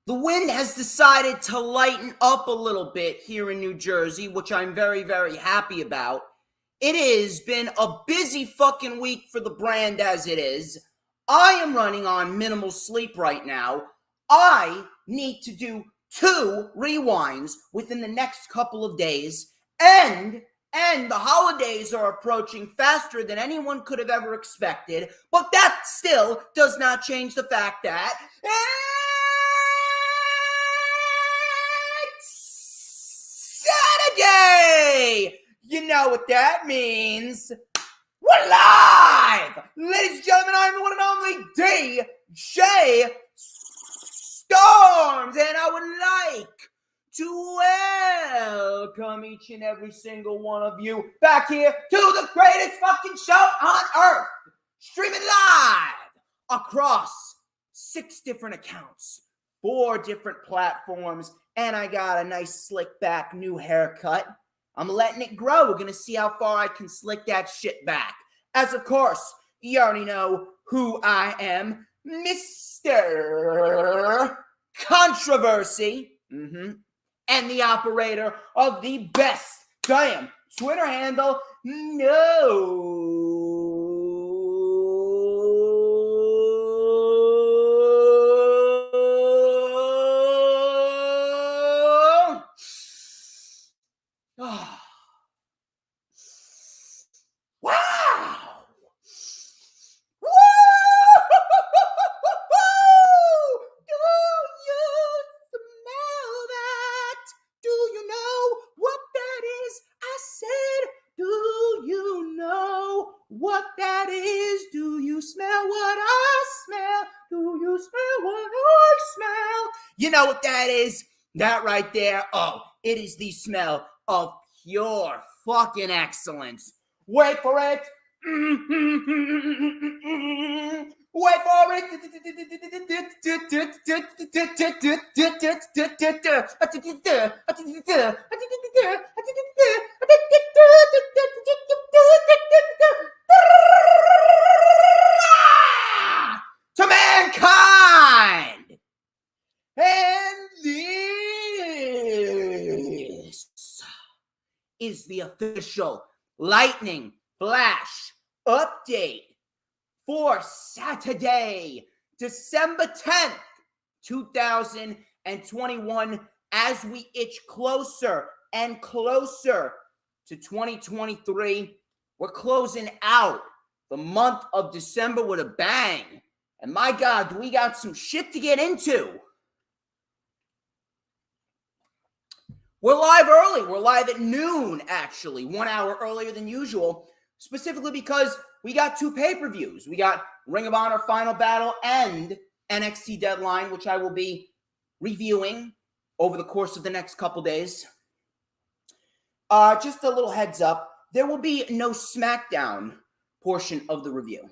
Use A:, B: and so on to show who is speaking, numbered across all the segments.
A: The wind has decided to lighten up a little bit here in New Jersey, which I'm very, very happy about. It has been a busy fucking week for the brand as it is. I am running on minimal sleep right now. I need to do 2 rewinds within the next couple of days, and the holidays are approaching faster than anyone could have ever expected, but that still does not change the fact that it's Saturday! You know what that means. We're live! Ladies and gentlemen, I'm the one and only DJ Storms, and I would like to welcome each and every single one of you back here to the greatest fucking show on earth, streaming live across 6 different accounts, 4 different platforms, and I got a nice slick back new haircut. I'm letting it grow. We're going to see how far I can slick that shit back. As of course, you already know who I am, Mr. Controversy. And the operator of the best damn Twitter handle, what that is? Do you smell what I smell? Do you smell what I smell? You know what that is? That right there. Oh, it is the smell of pure fucking excellence. Wait for it. Wait for it. To mankind. And this is the official Lightning Flash update for Saturday, December 10th, 2021, as we itch closer and closer to 2023. We're closing out the month of December with a bang. And my God, we got some shit to get into. We're live early. We're live at noon, actually, 1 hour earlier than usual, specifically because we got 2 pay-per-views. We got Ring of Honor Final Battle and NXT Deadline, which I will be reviewing over the course of the next couple days. Just a little heads up, there will be no SmackDown portion of the review.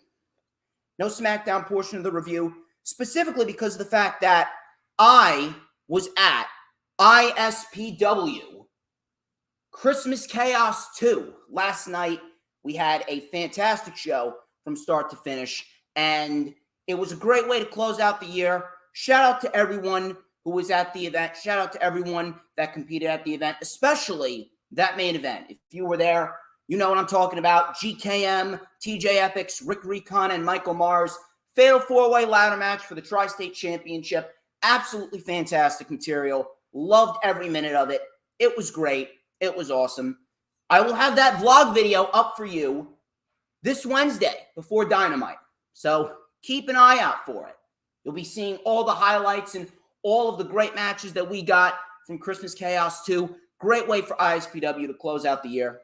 A: No SmackDown portion of the review, specifically because of the fact that I was at ISPW Christmas Chaos 2 last night. We had a fantastic show from start to finish, and it was a great way to close out the year. Shout out to everyone who was at the event. Shout out to everyone that competed at the event, especially that main event. If you were there, you know what I'm talking about. GKM, TJ Epics, Rick Recon, and Michael Mars. Fatal 4-way ladder match for the Tri-State Championship. Absolutely fantastic material. Loved every minute of it. It was great. It was awesome. I will have that vlog video up for you this Wednesday before Dynamite. So keep an eye out for it. You'll be seeing all the highlights and all of the great matches that we got from Christmas Chaos 2. Great way for ISPW to close out the year.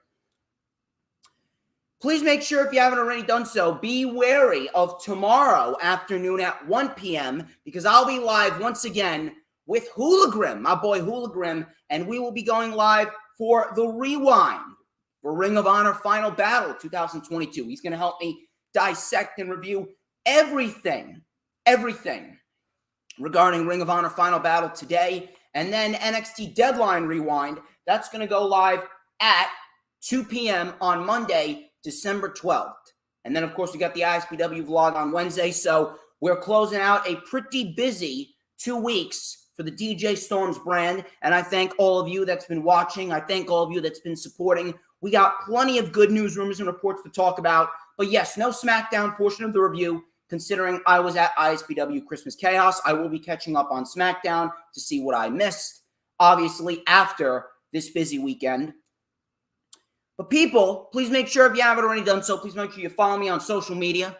A: Please make sure, if you haven't already done so, be wary of tomorrow afternoon at 1 p.m. because I'll be live once again with Hoolagrim, my boy Hoolagrim, and we will be going live for the rewind for Ring of Honor Final Battle 2022. He's going to help me dissect and review everything regarding Ring of Honor Final Battle today. And then NXT Deadline Rewind, that's going to go live at 2 p.m. on Monday, December 12th. And then, of course, we got the ISPW vlog on Wednesday. So we're closing out a pretty busy 2 weeks for the DJ Storms brand. And I thank all of you that's been watching. I thank all of you that's been supporting. We got plenty of good news, rumors, and reports to talk about. But yes, no SmackDown portion of the review, considering I was at ISPW Christmas Chaos. I will be catching up on SmackDown to see what I missed, obviously, after this busy weekend. But people, please make sure, if you haven't already done so, please make sure you follow me on social media.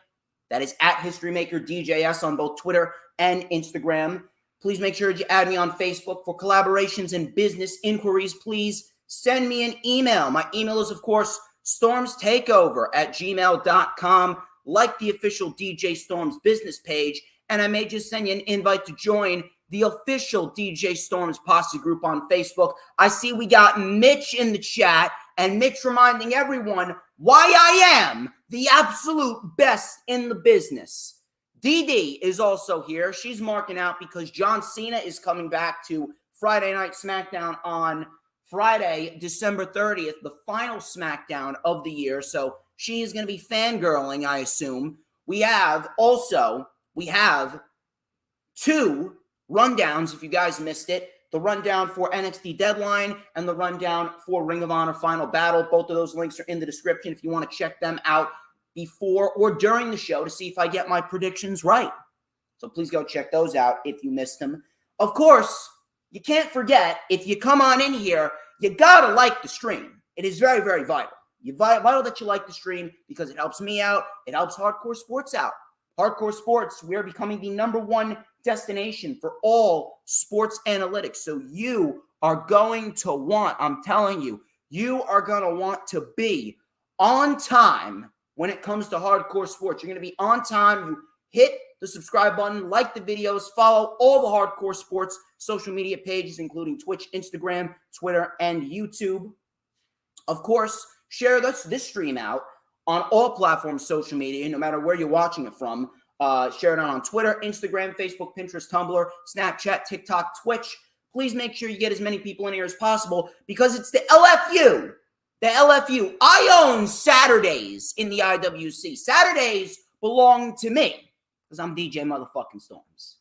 A: That is at HistoryMakerDJS on both Twitter and Instagram. Please make sure you add me on Facebook for collaborations and business inquiries. Please send me an email. My email is, of course, StormsTakeOver@gmail.com. Like the official DJ Storms business page. And I may just send you an invite to join the official DJ Storms Posse group on Facebook. I see we got Mitch in the chat, and Mitch reminding everyone why I am the absolute best in the business. Dee Dee is also here. She's marking out because John Cena is coming back to Friday Night SmackDown on Friday, December 30th, the final SmackDown of the year. So she is going to be fangirling, I assume. We have two rundowns, if you guys missed it. The rundown for NXT Deadline and the rundown for Ring of Honor Final Battle. Both of those links are in the description if you want to check them out before or during the show to see if I get my predictions right. So please go check those out if you missed them. Of course, you can't forget, if you come on in here, you got to like the stream. It is very, very vital. It's vital that you like the stream because it helps me out. It helps Hardcore Sports out. Hardcore Sports, we are becoming the #1 destination for all sports analytics. So you are going to want, I'm telling you, you are going to want to be on time when it comes to Hardcore Sports. You're going to be on time. You hit the subscribe button, like the videos, follow all the Hardcore Sports social media pages, including Twitch, Instagram, Twitter, and YouTube. Of course, share this stream out on all platforms, social media, no matter where you're watching it from. Share it on Twitter, Instagram, Facebook, Pinterest, Tumblr, Snapchat, TikTok, Twitch. Please make sure you get as many people in here as possible because it's the LFU. The LFU. I own Saturdays in the IWC. Saturdays belong to me because I'm DJ motherfucking Storms.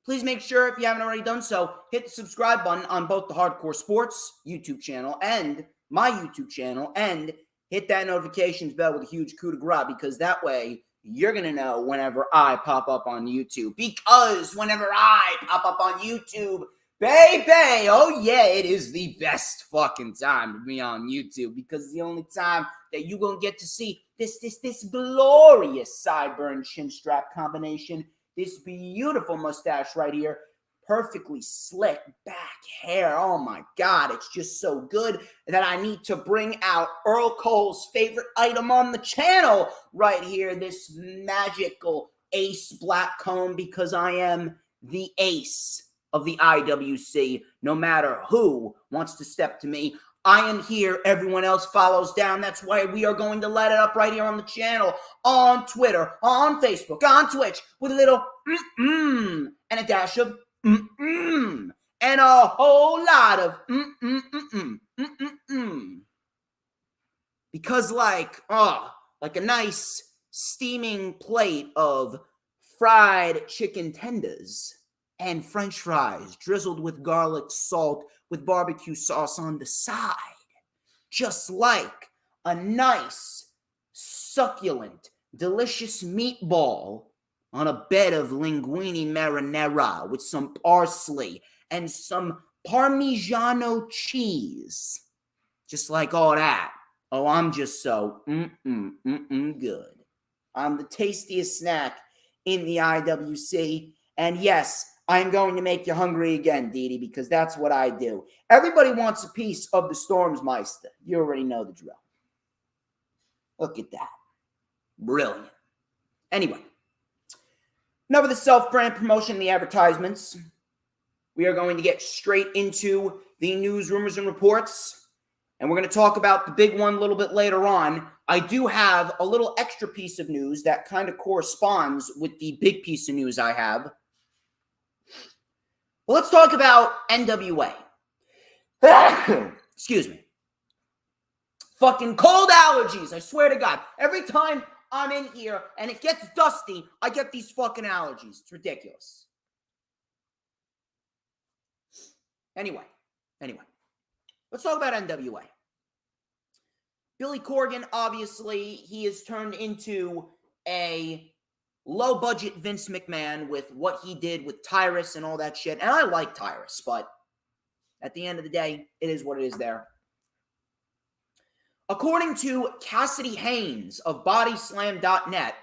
A: Please make sure, if you haven't already done so, hit the subscribe button on both the Hardcore Sports YouTube channel and my YouTube channel, and hit that notifications bell with a huge coup de grace because that way you're going to know whenever I pop up on YouTube. Because whenever I pop up on YouTube, baby, oh yeah, it is the best fucking time to be on YouTube because it's the only time that you're going to get to see this glorious sideburn chin strap combination, this beautiful mustache right here, perfectly slick back hair. Oh my God, it's just so good that I need to bring out Earl Cole's favorite item on the channel right here, this magical ace black comb, because I am the ace of the IWC. No matter who wants to step to me, I am here. Everyone else follows down. That's why we are going to light it up right here on the channel, on Twitter, on Facebook, on Twitch, with a little and a dash of and a whole lot of because like a nice steaming plate of fried chicken tenders and French fries drizzled with garlic salt with barbecue sauce on the side, just like a nice succulent delicious meatball on a bed of linguine marinara with some parsley and some Parmigiano cheese. Just like all that. Oh, I'm just so good. I'm the tastiest snack in the IWC. And yes, I'm going to make you hungry again, Dee Dee, because that's what I do. Everybody wants a piece of the Stormsmeister. You already know the drill. Look at that. Brilliant. Anyway. Enough of the self-brand promotion and the advertisements. We are going to get straight into the news, rumors, and reports. And we're going to talk about the big one a little bit later on. I do have a little extra piece of news that kind of corresponds with the big piece of news I have. Well, let's talk about NWA. Excuse me. Fucking cold allergies, I swear to God. Every time I'm in here and it gets dusty, I get these fucking allergies. It's ridiculous. Anyway, let's talk about NWA. Billy Corgan, obviously, he has turned into a low-budget Vince McMahon with what he did with Tyrus and all that shit. And I like Tyrus, but at the end of the day, it is what it is there. According to Cassidy Haynes of Bodyslam.net,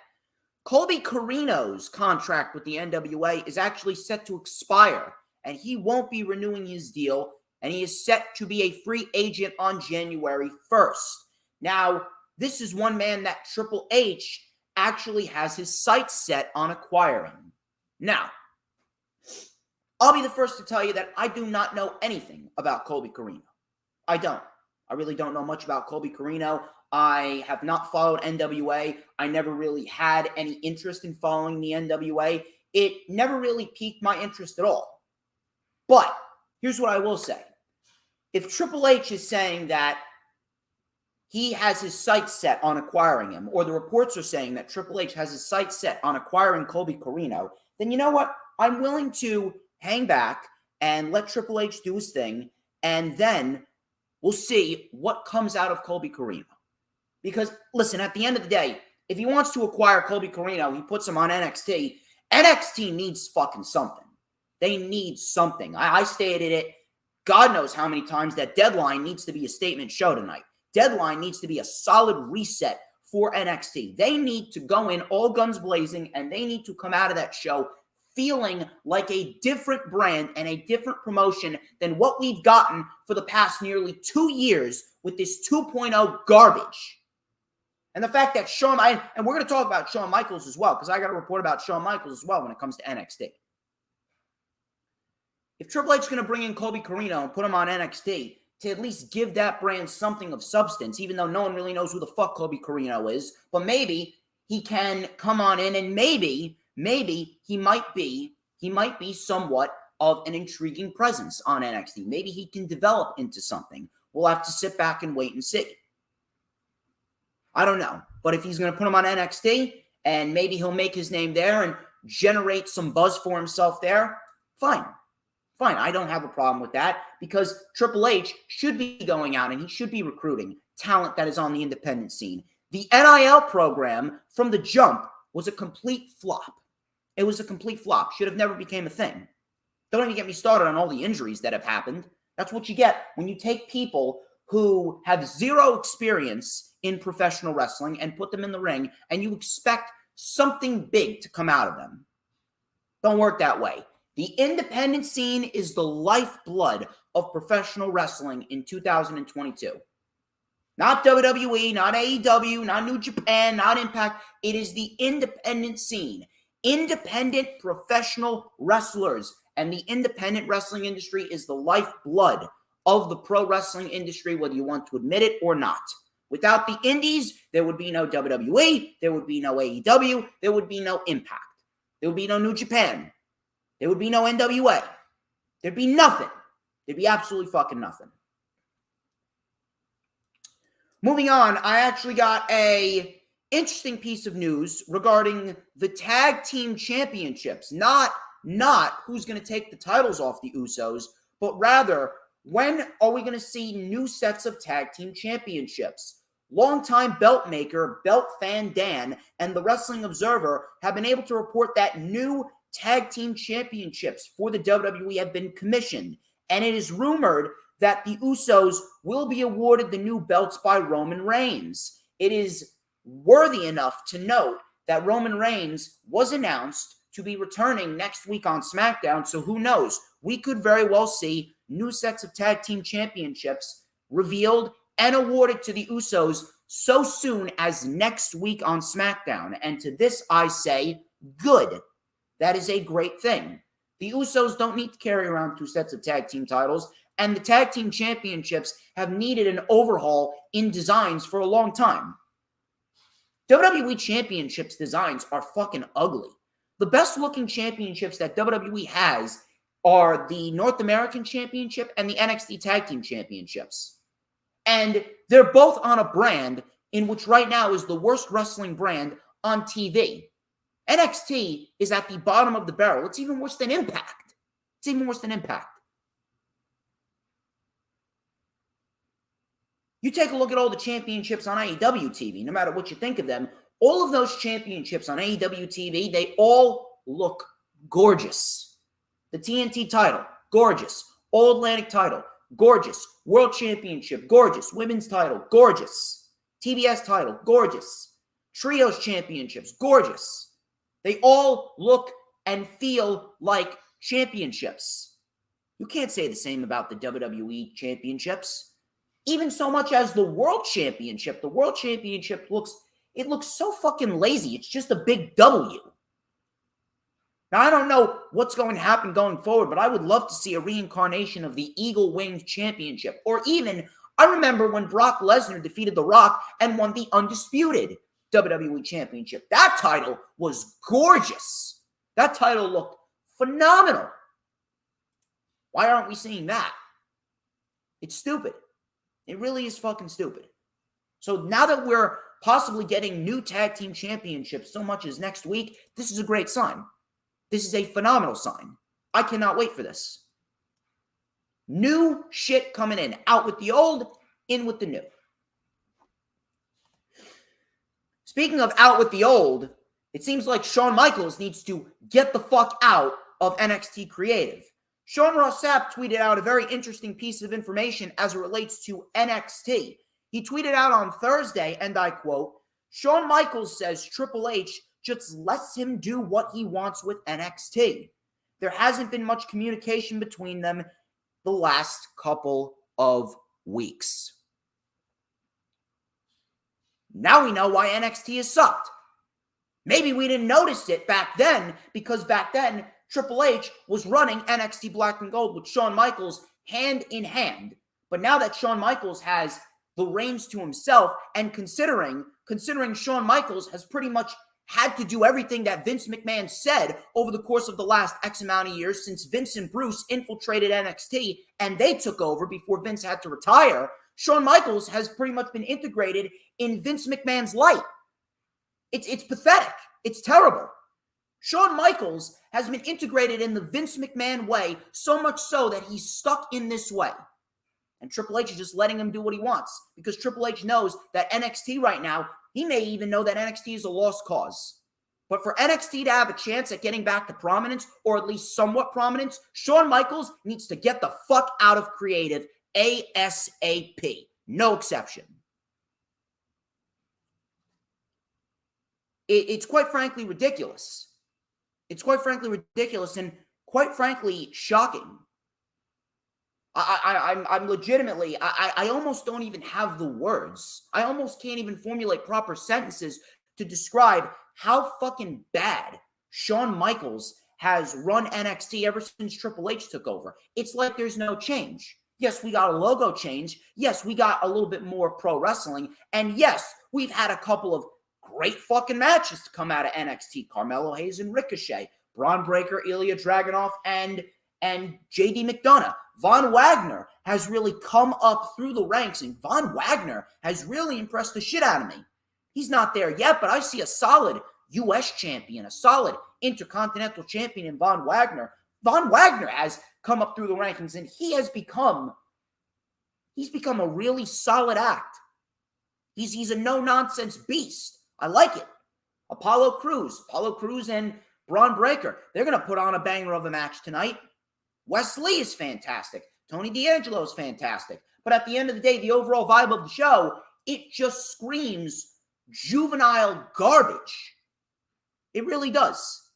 A: Colby Corino's contract with the NWA is actually set to expire, and he won't be renewing his deal, and he is set to be a free agent on January 1st. Now, this is one man that Triple H actually has his sights set on acquiring. Now, I'll be the first to tell you that I do not know anything about Colby Corino. I don't. I really don't know much about Colby Corino. I have not followed NWA. I never really had any interest in following the NWA. It never really piqued my interest at all. But here's what I will say. If Triple H is saying that he has his sights set on acquiring him, or the reports are saying that Triple H has his sights set on acquiring Colby Corino, then you know what? I'm willing to hang back and let Triple H do his thing, and then we'll see what comes out of Colby Corino. Because, listen, at the end of the day, if he wants to acquire Colby Corino, he puts him on NXT. NXT needs fucking something. They need something. I stated it God knows how many times that Deadline needs to be a statement show tonight. Deadline needs to be a solid reset for NXT. They need to go in all guns blazing, and they need to come out of that show feeling like a different brand and a different promotion than what we've gotten for the past nearly 2 years with this 2.0 garbage. And the fact that and we're going to talk about Shawn Michaels as well, because I got a report about Shawn Michaels as well when it comes to NXT. If Triple H is going to bring in Colby Corino and put him on NXT to at least give that brand something of substance, even though no one really knows who the fuck Colby Corino is, but maybe he can come on in and maybe he might be somewhat of an intriguing presence on NXT. Maybe he can develop into something. We'll have to sit back and wait and see. I don't know. But if he's going to put him on NXT and maybe he'll make his name there and generate some buzz for himself there, fine. I don't have a problem with that because Triple H should be going out and he should be recruiting talent that is on the independent scene. The NIL program from the jump was a complete flop. It was a complete flop. Should have never became a thing. Don't even get me started on all the injuries that have happened. That's what you get when you take people who have zero experience in professional wrestling and put them in the ring and you expect something big to come out of them. Don't work that way. The independent scene is the lifeblood of professional wrestling in 2022. Not WWE, not AEW, not New Japan, not Impact. It is the independent scene. Independent professional wrestlers. And the independent wrestling industry is the lifeblood of the pro wrestling industry, whether you want to admit it or not. Without the indies, there would be no WWE, there would be no AEW, there would be no Impact. There would be no New Japan. There would be no NWA. There'd be nothing. There'd be absolutely fucking nothing. Moving on, I actually got a interesting piece of news regarding the tag team championships. Not who's going to take the titles off the Usos, but rather, when are we going to see new sets of tag team championships? Longtime belt maker, belt fan Dan, and the Wrestling Observer have been able to report that new tag team championships for the WWE have been commissioned, and it is rumored that the Usos will be awarded the new belts by Roman Reigns. It is worthy enough to note that Roman Reigns was announced to be returning next week on SmackDown, so who knows? We could very well see new sets of tag team championships revealed and awarded to the Usos so soon as next week on SmackDown. And to this I say, good. That is a great thing. The Usos don't need to carry around 2 sets of tag team titles, and the tag team championships have needed an overhaul in designs for a long time. WWE championships designs are fucking ugly. The best looking championships that WWE has are the North American Championship and the NXT Tag Team Championships. And they're both on a brand in which right now is the worst wrestling brand on TV. NXT is at the bottom of the barrel. It's even worse than Impact. You take a look at all the championships on AEW TV, no matter what you think of them, all of those championships on AEW TV, they all look gorgeous. The TNT title, gorgeous. All Atlantic title, gorgeous. World Championship, gorgeous. Women's title, gorgeous. TBS title, gorgeous. Trios championships, gorgeous. They all look and feel like championships. You can't say the same about the WWE championships. Even so much as the World Championship. The World Championship looks so fucking lazy. It's just a big W. Now, I don't know what's going to happen going forward, but I would love to see a reincarnation of the Eagle Winged Championship. Or even, I remember when Brock Lesnar defeated The Rock and won the undisputed WWE Championship. That title was gorgeous. That title looked phenomenal. Why aren't we seeing that? It's stupid. It really is fucking stupid. So now that we're possibly getting new tag team championships so much as next week, this is a great sign. This is a phenomenal sign. I cannot wait for this. New shit coming in. Out with the old, in with the new. Speaking of out with the old, it seems like Shawn Michaels needs to get the fuck out of NXT Creative. Sean Ross Sapp tweeted out a very interesting piece of information as it relates to NXT. He tweeted out on Thursday, and I quote, Shawn Michaels says Triple H just lets him do what he wants with NXT. There hasn't been much communication between them the last couple of weeks. Now we know why NXT has sucked. Maybe we didn't notice it back then because back then Triple H was running NXT Black and Gold with Shawn Michaels hand in hand. But now that Shawn Michaels has the reins to himself and considering Shawn Michaels has pretty much had to do everything that Vince McMahon said over the course of the last X amount of years since Vince and Bruce infiltrated NXT and they took over before Vince had to retire, Shawn Michaels has pretty much been integrated in Vince McMahon's light. It's pathetic. It's terrible. Shawn Michaels has been integrated in the Vince McMahon way, so much so that he's stuck in this way. And Triple H is just letting him do what he wants because Triple H knows that NXT right now, he may even know that NXT is a lost cause. But for NXT to have a chance at getting back to prominence, or at least somewhat prominence, Shawn Michaels needs to get the fuck out of creative ASAP. No exception. It's quite frankly ridiculous. It's quite frankly ridiculous and quite frankly shocking. I'm legitimately, I almost don't even have the words. I almost can't even formulate proper sentences to describe how fucking bad Shawn Michaels has run NXT ever since Triple H took over. It's like there's no change. Yes, we got a logo change. Yes, we got a little bit more pro wrestling. And yes, we've had a couple of great fucking matches to come out of NXT. Carmelo Hayes and Ricochet, Braun Breaker, Ilya Dragunov, and JD McDonough. Von Wagner has really come up through the ranks, and Von Wagner has really impressed the shit out of me. He's not there yet, but I see a solid U.S. champion, a solid Intercontinental champion in Von Wagner. Von Wagner has come up through the rankings, and he's become a really solid act. He's a no-nonsense beast. I like it. Apollo Crews and Braun Breaker, they're going to put on a banger of a match tonight. Wesley is fantastic. Tony D'Angelo is fantastic. But at the end of the day, the overall vibe of the show, it just screams juvenile garbage. It really does.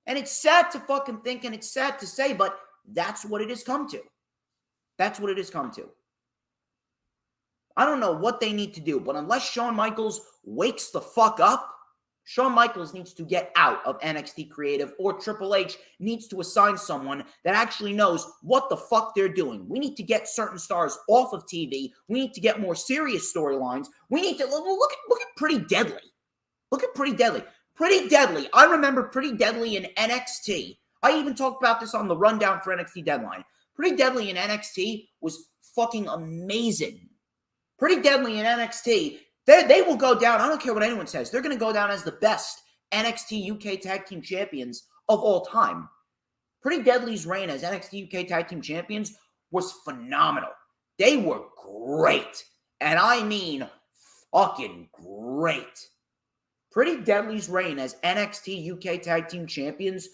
A: And it's sad to fucking think, and it's sad to say, but that's what it has come to. That's what it has come to. I don't know what they need to do, but unless Shawn Michaels wakes the fuck up, Shawn Michaels needs to get out of NXT Creative, or Triple H needs to assign someone that actually knows what the fuck they're doing. We need to get certain stars off of TV. We need to get more serious storylines. We need to look at Pretty Deadly. Look at Pretty Deadly. Pretty Deadly. I remember Pretty Deadly in NXT. I even talked about this on the rundown for NXT Deadline. Pretty Deadly in NXT was fucking amazing. Pretty Deadly in NXT, they will go down. I don't care what anyone says. They're going to go down as the best NXT UK Tag Team Champions of all time. Pretty Deadly's reign as NXT UK Tag Team Champions was phenomenal. They were great. And I mean fucking great. Pretty Deadly's reign as NXT UK Tag Team Champions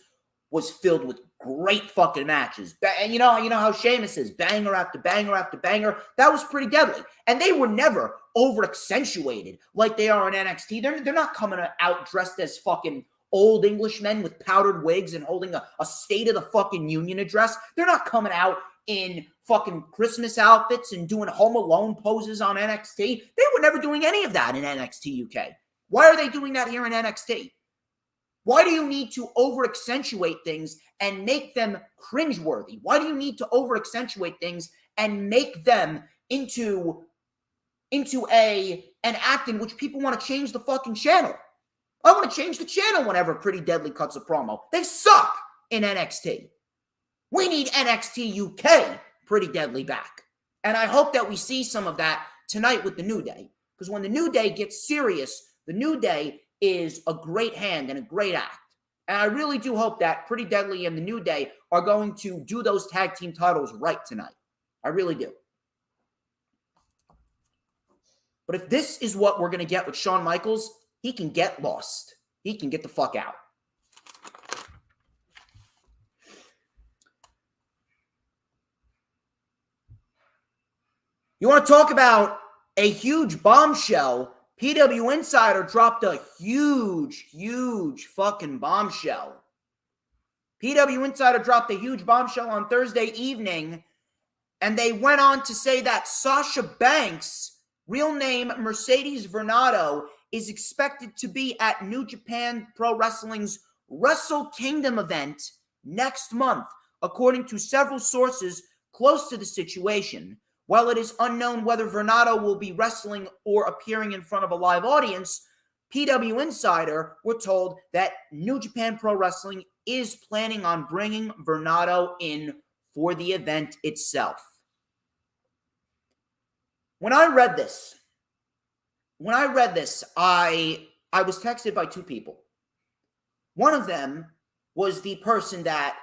A: was filled with great fucking matches. And you know how Sheamus is, banger after banger after banger. That was Pretty Deadly. And they were never over-accentuated like they are in NXT. They're not coming out dressed as fucking old Englishmen with powdered wigs and holding a State of the fucking Union address. They're not coming out in fucking Christmas outfits and doing Home Alone poses on NXT. They were never doing any of that in NXT UK. Why are they doing that here in NXT? Why do you need to over-accentuate things and make them cringeworthy? Why do you need to over-accentuate things and make them into an act in which people want to change the fucking channel? I want to change the channel whenever Pretty Deadly cuts a promo. They suck in NXT. We need NXT UK Pretty Deadly back. And I hope that we see some of that tonight with the New Day. Because when the New Day gets serious, the New Day is a great hand and a great act. And I really do hope that Pretty Deadly and the New Day are going to do those tag team titles right tonight. I really do. But if this is what we're going to get with Shawn Michaels, he can get lost. He can get the fuck out. You want to talk about a huge bombshell? PW Insider dropped a huge fucking bombshell. PW Insider dropped a huge bombshell on Thursday evening, and they went on to say that Sasha Banks, real name Mercedes Varnado, is expected to be at New Japan Pro Wrestling's Wrestle Kingdom event next month, according to several sources close to the situation. While it is unknown whether Varnado will be wrestling or appearing in front of a live audience, PW Insider were told that New Japan Pro Wrestling is planning on bringing Varnado in for the event itself. When I read this, I was texted by two people. One of them was the person that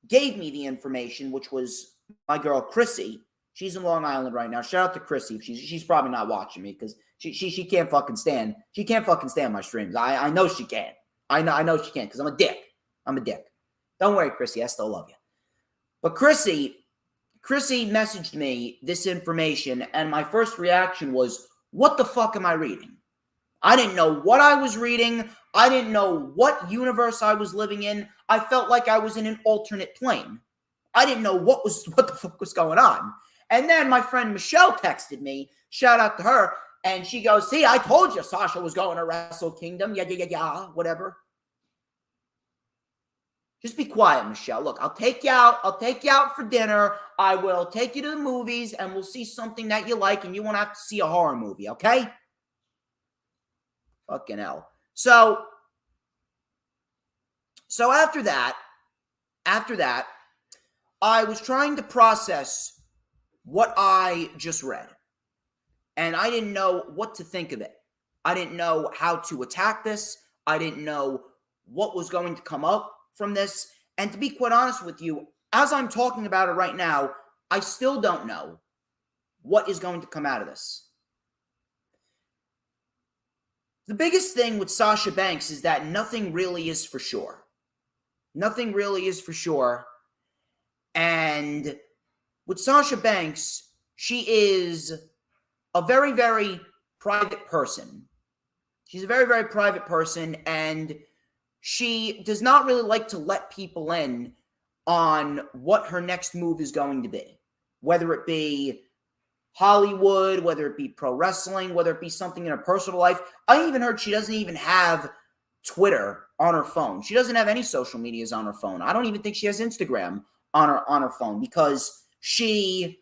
A: gave me the information, which was my girl Chrissy. She's in Long Island right now. Shout out to Chrissy. She's probably not watching me because she can't fucking stand. She can't fucking stand my streams. I know she can. I know she can because I'm a dick. Don't worry, Chrissy. I still love you. But Chrissy messaged me this information, and my first reaction was, what the fuck am I reading? I didn't know what I was reading. I didn't know what universe I was living in. I felt like I was in an alternate plane. I didn't know what the fuck was going on. And then my friend Michelle texted me, shout out to her, and she goes, see, I told you Sasha was going to Wrestle Kingdom, yeah, whatever. Just be quiet, Michelle. Look, I'll take you out for dinner. I will take you to the movies, and we'll see something that you like, and you won't have to see a horror movie, okay? Fucking hell. So after that, I was trying to process what I just read. And I didn't know what to think of it. I didn't know how to attack this. I didn't know what was going to come up from this. And to be quite honest with you, as I'm talking about it right now, I still don't know what is going to come out of this. The biggest thing with Sasha Banks is that nothing really is for sure. Nothing really is for sure. And with Sasha Banks, she is a very, very private person. She's a very, very private person, and she does not really like to let people in on what her next move is going to be. Whether it be Hollywood, whether it be pro wrestling, whether it be something in her personal life. I even heard she doesn't even have Twitter on her phone. She doesn't have any social medias on her phone. I don't even think she has Instagram on her phone because she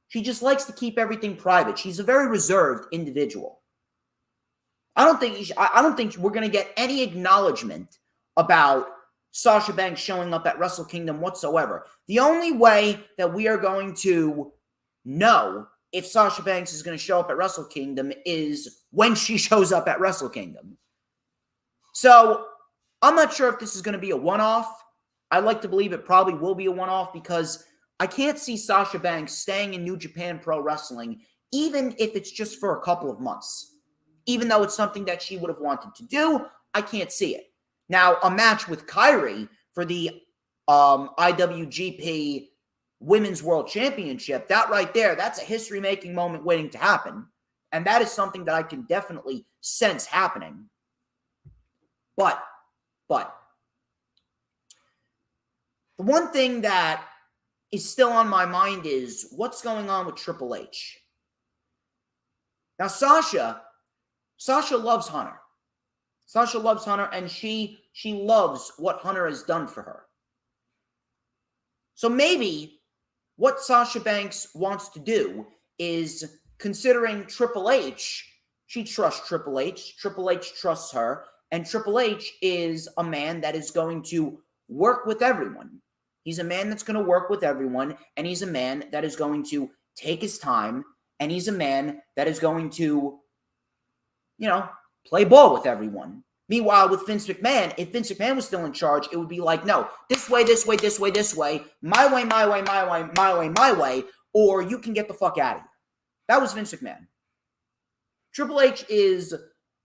A: just likes to keep everything private. She's a very reserved individual. I don't think we're going to get any acknowledgement about Sasha Banks showing up at Wrestle Kingdom whatsoever. The only way that we are going to know if Sasha Banks is going to show up at Wrestle Kingdom is when she shows up at Wrestle Kingdom. So I'm not sure if this is going to be a one-off. I'd like to believe it probably will be a one-off because I can't see Sasha Banks staying in New Japan Pro Wrestling even if it's just for a couple of months. Even though it's something that she would have wanted to do, I can't see it. Now, a match with Kyrie for the IWGP Women's World Championship, that right there, that's a history-making moment waiting to happen. And that is something that I can definitely sense happening. But, the one thing that is still on my mind is what's going on with Triple H. Now, Sasha loves Hunter. Sasha loves Hunter, and she loves what Hunter has done for her. So maybe what Sasha Banks wants to do is, considering Triple H, she trusts Triple H trusts her, and Triple H is a man that is going to work with everyone. He's a man that's going to work with everyone, and he's a man that is going to take his time, and he's a man that is going to, play ball with everyone. Meanwhile, with Vince McMahon, if Vince McMahon was still in charge, it would be like, no, this way, this way, this way, this way, my way, my way, my way, my way, my way, or you can get the fuck out of here. That was Vince McMahon. Triple H is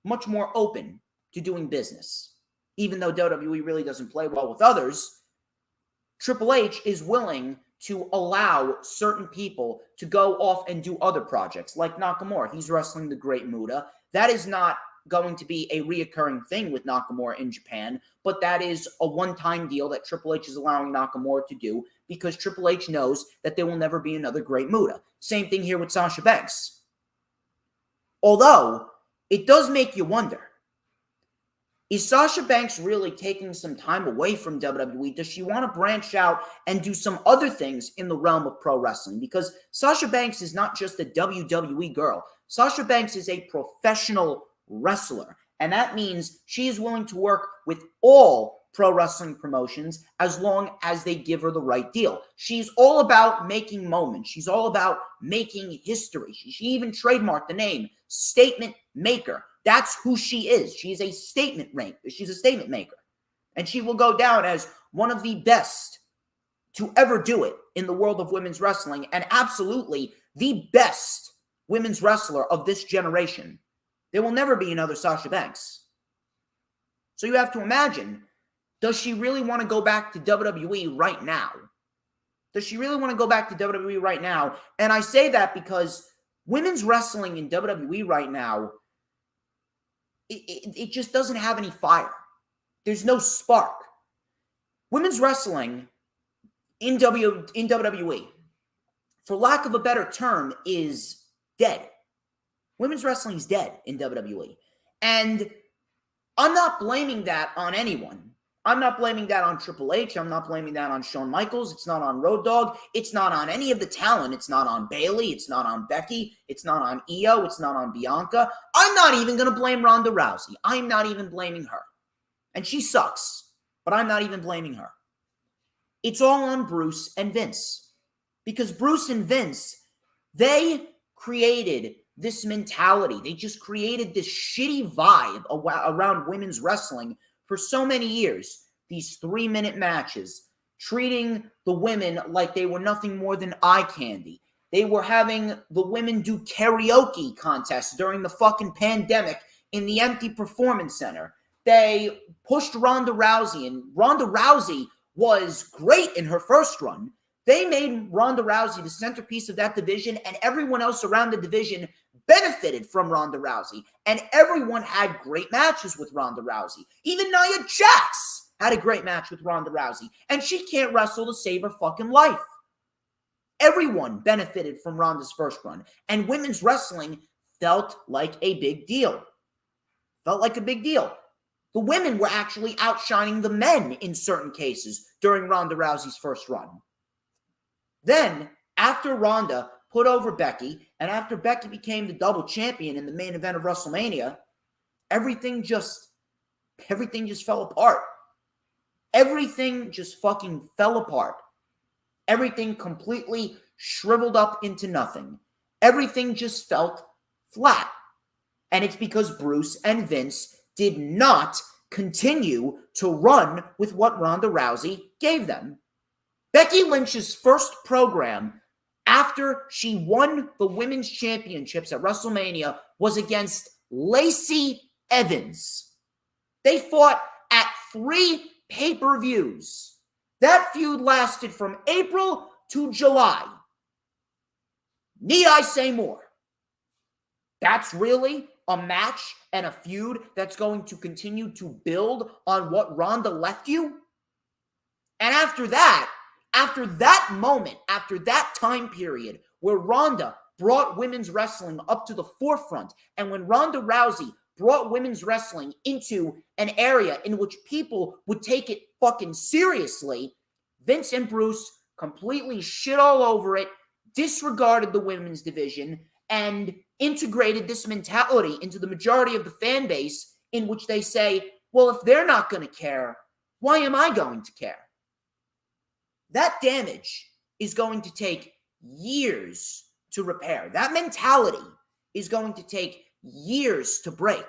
A: much more open to doing business. Even though WWE really doesn't play well with others, Triple H is willing to allow certain people to go off and do other projects, like Nakamura. He's wrestling the Great Muta. That is not going to be a reoccurring thing with Nakamura in Japan, but that is a one-time deal that Triple H is allowing Nakamura to do because Triple H knows that there will never be another Great Muta. Same thing here with Sasha Banks. Although, it does make you wonder, is Sasha Banks really taking some time away from WWE? Does she want to branch out and do some other things in the realm of pro wrestling? Because Sasha Banks is not just a WWE girl. Sasha Banks is a professional wrestler. And that means she is willing to work with all pro wrestling promotions as long as they give her the right deal. She's all about making moments. She's all about making history. She even trademarked the name Statement Maker. That's who she is. She's a statement maker. She's a statement maker. And she will go down as one of the best to ever do it in the world of women's wrestling, and absolutely the best women's wrestler of this generation. There will never be another Sasha Banks. So you have to imagine, does she really want to go back to WWE right now? Does she really want to go back to WWE right now? And I say that because women's wrestling in WWE right now, it just doesn't have any fire. There's no spark. Women's wrestling in WWE, for lack of a better term, is dead. Women's wrestling is dead in WWE. And I'm not blaming that on anyone. I'm not blaming that on Triple H. I'm not blaming that on Shawn Michaels. It's not on Road Dogg. It's not on any of the talent. It's not on Bayley. It's not on Becky. It's not on Io. It's not on Bianca. I'm not even going to blame Ronda Rousey. I'm not even blaming her. And she sucks, but I'm not even blaming her. It's all on Bruce and Vince. Because Bruce and Vince, they created this mentality. They just created this shitty vibe around women's wrestling for so many years. These 3-minute matches, treating the women like they were nothing more than eye candy. They were having the women do karaoke contests during the fucking pandemic in the empty performance center. They pushed Ronda Rousey, and Ronda Rousey was great in her first run. They made Ronda Rousey the centerpiece of that division, and everyone else around the division benefited from Ronda Rousey. And everyone had great matches with Ronda Rousey. Even Nia Jax had a great match with Ronda Rousey. And she can't wrestle to save her fucking life. Everyone benefited from Ronda's first run. And women's wrestling felt like a big deal. Felt like a big deal. The women were actually outshining the men in certain cases during Ronda Rousey's first run. Then, after Ronda put over Becky, and after Becky became the double champion in the main event of WrestleMania, everything just fell apart. Everything just fucking fell apart. Everything completely shriveled up into nothing. Everything just felt flat. And it's because Bruce and Vince did not continue to run with what Ronda Rousey gave them. Becky Lynch's first program after she won the women's championships at WrestleMania was against Lacey Evans. They fought at 3 pay-per-views. That feud lasted from April to July. Need I say more? That's really a match and a feud that's going to continue to build on what Ronda left you? And after that moment, after that time period where Ronda brought women's wrestling up to the forefront, and when Ronda Rousey brought women's wrestling into an area in which people would take it fucking seriously, Vince and Bruce completely shit all over it, disregarded the women's division, and integrated this mentality into the majority of the fan base, in which they say, well, if they're not going to care, why am I going to care? That damage is going to take years to repair. That mentality is going to take years to break.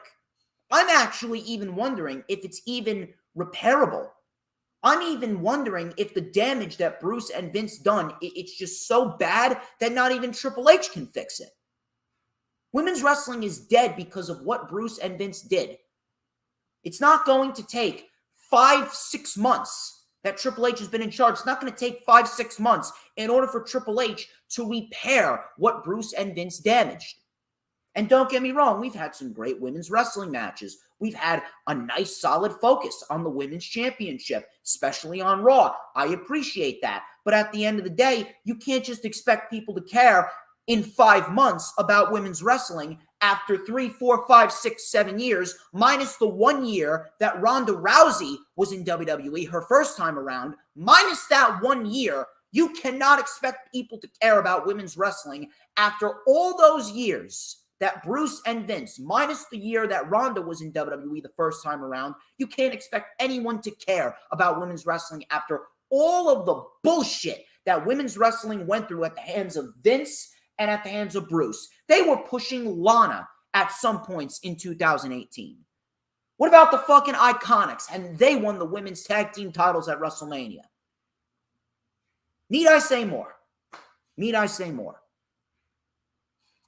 A: I'm actually even wondering if it's even repairable. I'm even wondering if the damage that Bruce and Vince done, it's just so bad that not even Triple H can fix it. Women's wrestling is dead because of what Bruce and Vince did. It's not going to take 5-6 months that Triple H has been in charge. It's not going to take 5-6 months in order for Triple H to repair what Bruce and Vince damaged. And don't get me wrong, we've had some great women's wrestling matches. We've had a nice, solid focus on the women's championship, especially on Raw. I appreciate that. But at the end of the day, you can't just expect people to care in 5 months about women's wrestling after 3, 4, 5, 6, 7 years, minus the 1 year that Ronda Rousey was in WWE, her first time around, minus that 1 year. You cannot expect people to care about women's wrestling after all those years that Bruce and Vince, minus the year that Ronda was in WWE the first time around. You can't expect anyone to care about women's wrestling after all of the bullshit that women's wrestling went through at the hands of Vince and at the hands of Bruce. They were pushing Lana at some points in 2018. What about the fucking Iconics? And they won the women's tag team titles at WrestleMania. Need I say more? Need I say more?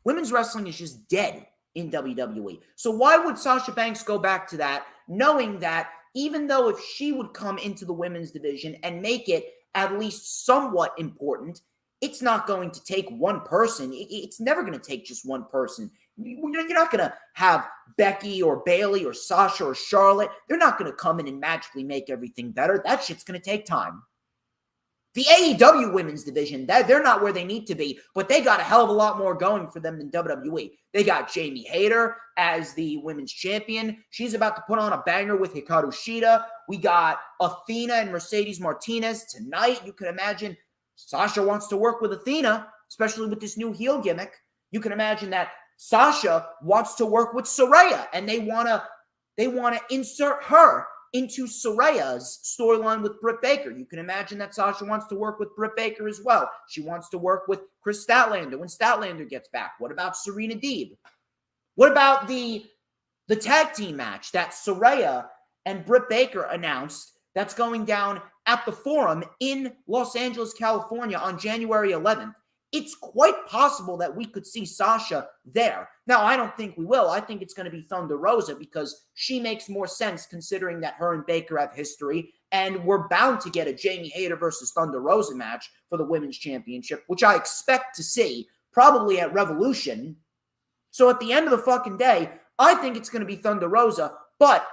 A: Women's wrestling is just dead in WWE. So why would Sasha Banks go back to that, knowing that even though if she would come into the women's division and make it at least somewhat important, it's not going to take one person. It's never going to take just one person. You're not going to have Becky or Bayley or Sasha or Charlotte. They're not going to come in and magically make everything better. That shit's going to take time. The AEW women's division, they're not where they need to be, but they got a hell of a lot more going for them than WWE. They got Jamie Hayter as the women's champion. She's about to put on a banger with Hikaru Shida. We got Athena and Mercedes Martinez tonight. You can imagine Sasha wants to work with Athena, especially with this new heel gimmick. You can imagine that Sasha wants to work with Saraya, and they want to insert her into Saraya's storyline with Britt Baker. You can imagine that Sasha wants to work with Britt Baker as well. She wants to work with Chris Statlander when Statlander gets back. What about Serena Deeb? What about the tag team match that Saraya and Britt Baker announced that's going down at the Forum in Los Angeles, California on January 11th? It's quite possible that we could see Sasha there. Now, I don't think we will. I think it's going to be Thunder Rosa because she makes more sense considering that her and Baker have history, and we're bound to get a Jamie Hayter versus Thunder Rosa match for the Women's Championship, which I expect to see probably at Revolution. So at the end of the fucking day, I think it's going to be Thunder Rosa, but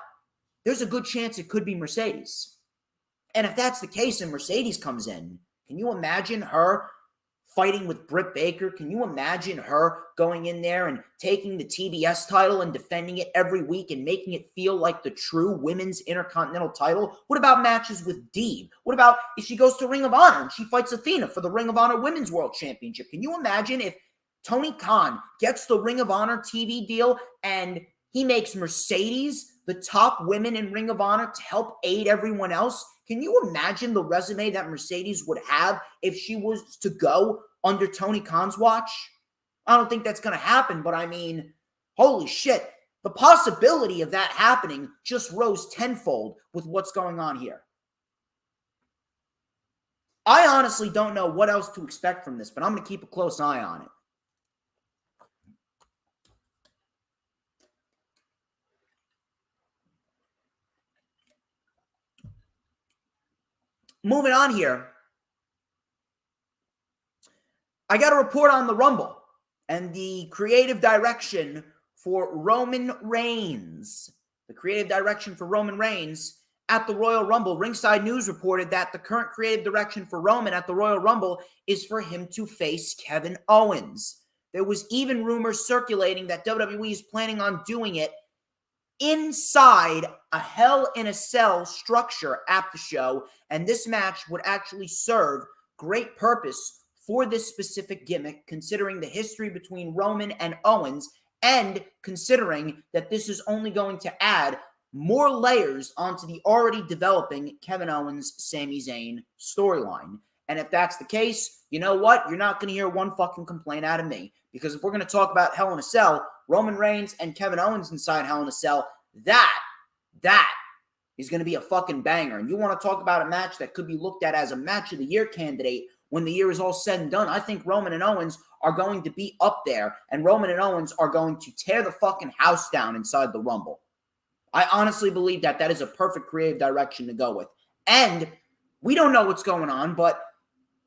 A: there's a good chance it could be Mercedes. And if that's the case and Mercedes comes in, can you imagine her fighting with Britt Baker? Can you imagine her going in there and taking the TBS title and defending it every week and making it feel like the true women's intercontinental title? What about matches with Deeb? What about if she goes to Ring of Honor and she fights Athena for the Ring of Honor Women's World Championship? Can you imagine if Tony Khan gets the Ring of Honor TV deal and he makes Mercedes the top women in Ring of Honor to help aid everyone else? Can you imagine the resume that Mercedes would have if she was to go under Tony Khan's watch? I don't think that's going to happen, but I mean, holy shit. The possibility of that happening just rose tenfold with what's going on here. I honestly don't know what else to expect from this, but I'm going to keep a close eye on it. Moving on here, I got a report on the Rumble and the creative direction for Roman Reigns. The creative direction for Roman Reigns at the Royal Rumble. Ringside News reported that the current creative direction for Roman at the Royal Rumble is for him to face Kevin Owens. There was even rumors circulating that WWE is planning on doing it inside a Hell in a Cell structure at the show, and this match would actually serve great purpose for this specific gimmick, considering the history between Roman and Owens, and considering that this is only going to add more layers onto the already developing Kevin Owens-Sami Zayn storyline. And if that's the case, you know what? You're not going to hear one fucking complaint out of me. Because if we're going to talk about Hell in a Cell, Roman Reigns and Kevin Owens inside Hell in a Cell, that is going to be a fucking banger. And you want to talk about a match that could be looked at as a match of the year candidate when the year is all said and done. I think Roman and Owens are going to be up there, and Roman and Owens are going to tear the fucking house down inside the Rumble. I honestly believe that that is a perfect creative direction to go with. And we don't know what's going on, but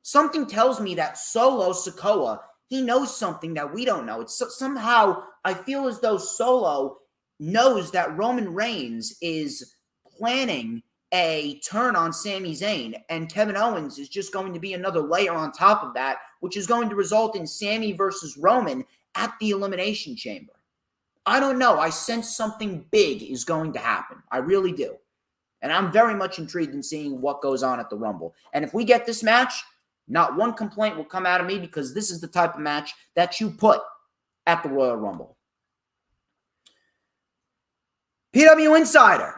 A: something tells me that Solo Sikoa, he knows something that we don't know. It's somehow, I feel as though Solo knows that Roman Reigns is planning a turn on Sami Zayn, and Kevin Owens is just going to be another layer on top of that, which is going to result in Sami versus Roman at the Elimination Chamber. I don't know. I sense something big is going to happen. I really do. And I'm very much intrigued in seeing what goes on at the Rumble. And if we get this match, not one complaint will come out of me, because this is the type of match that you put at the Royal Rumble. PW Insider.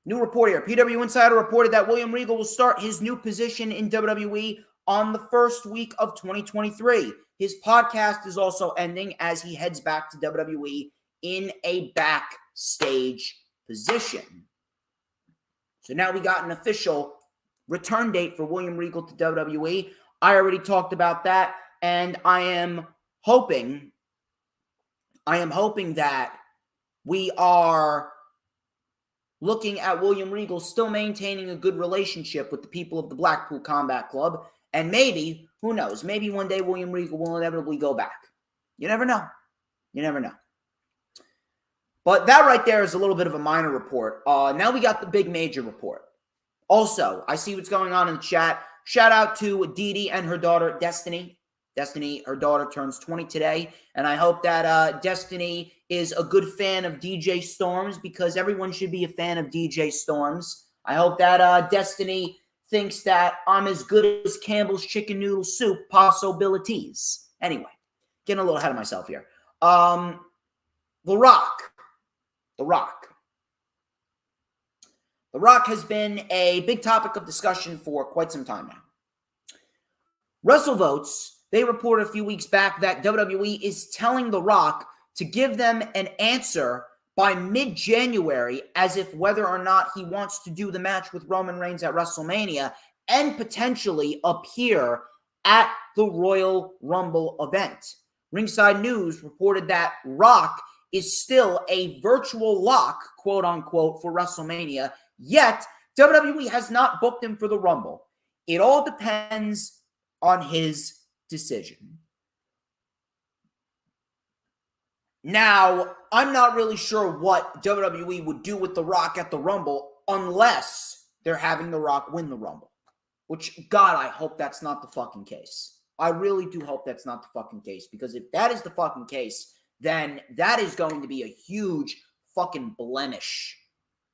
A: New report here. PW Insider reported that William Regal will start his new position in WWE on the first week of 2023. His podcast is also ending as he heads back to WWE in a backstage position. So now we got an official return date for William Regal to WWE. I already talked about that, and I am hoping that we are looking at William Regal still maintaining a good relationship with the people of the Blackpool Combat Club, and maybe, who knows, maybe one day William Regal will inevitably go back. You never know. You never know. But that right there is a little bit of a minor report. Now we got the big major report. Also, I see what's going on in the chat. Shout out to Dee Dee and her daughter, Destiny. Destiny, her daughter, turns 20 today. And I hope that Destiny is a good fan of DJ Storms, because everyone should be a fan of DJ Storms. I hope that Destiny thinks that I'm as good as Campbell's Chicken Noodle Soup possibilities. Anyway, getting a little ahead of myself here. The Rock. The Rock has been a big topic of discussion for quite some time now. WrestleVotes, they reported a few weeks back that WWE is telling The Rock to give them an answer by mid-January as if whether or not he wants to do the match with Roman Reigns at WrestleMania and potentially appear at the Royal Rumble event. Ringside News reported that Rock is still a virtual lock, quote-unquote, for WrestleMania, yet WWE has not booked him for the Rumble. It all depends on his decision. Now, I'm not really sure what WWE would do with The Rock at the Rumble unless they're having The Rock win the Rumble. Which, God, I hope that's not the fucking case. I really do hope that's not the fucking case, because if that is the fucking case, then that is going to be a huge fucking blemish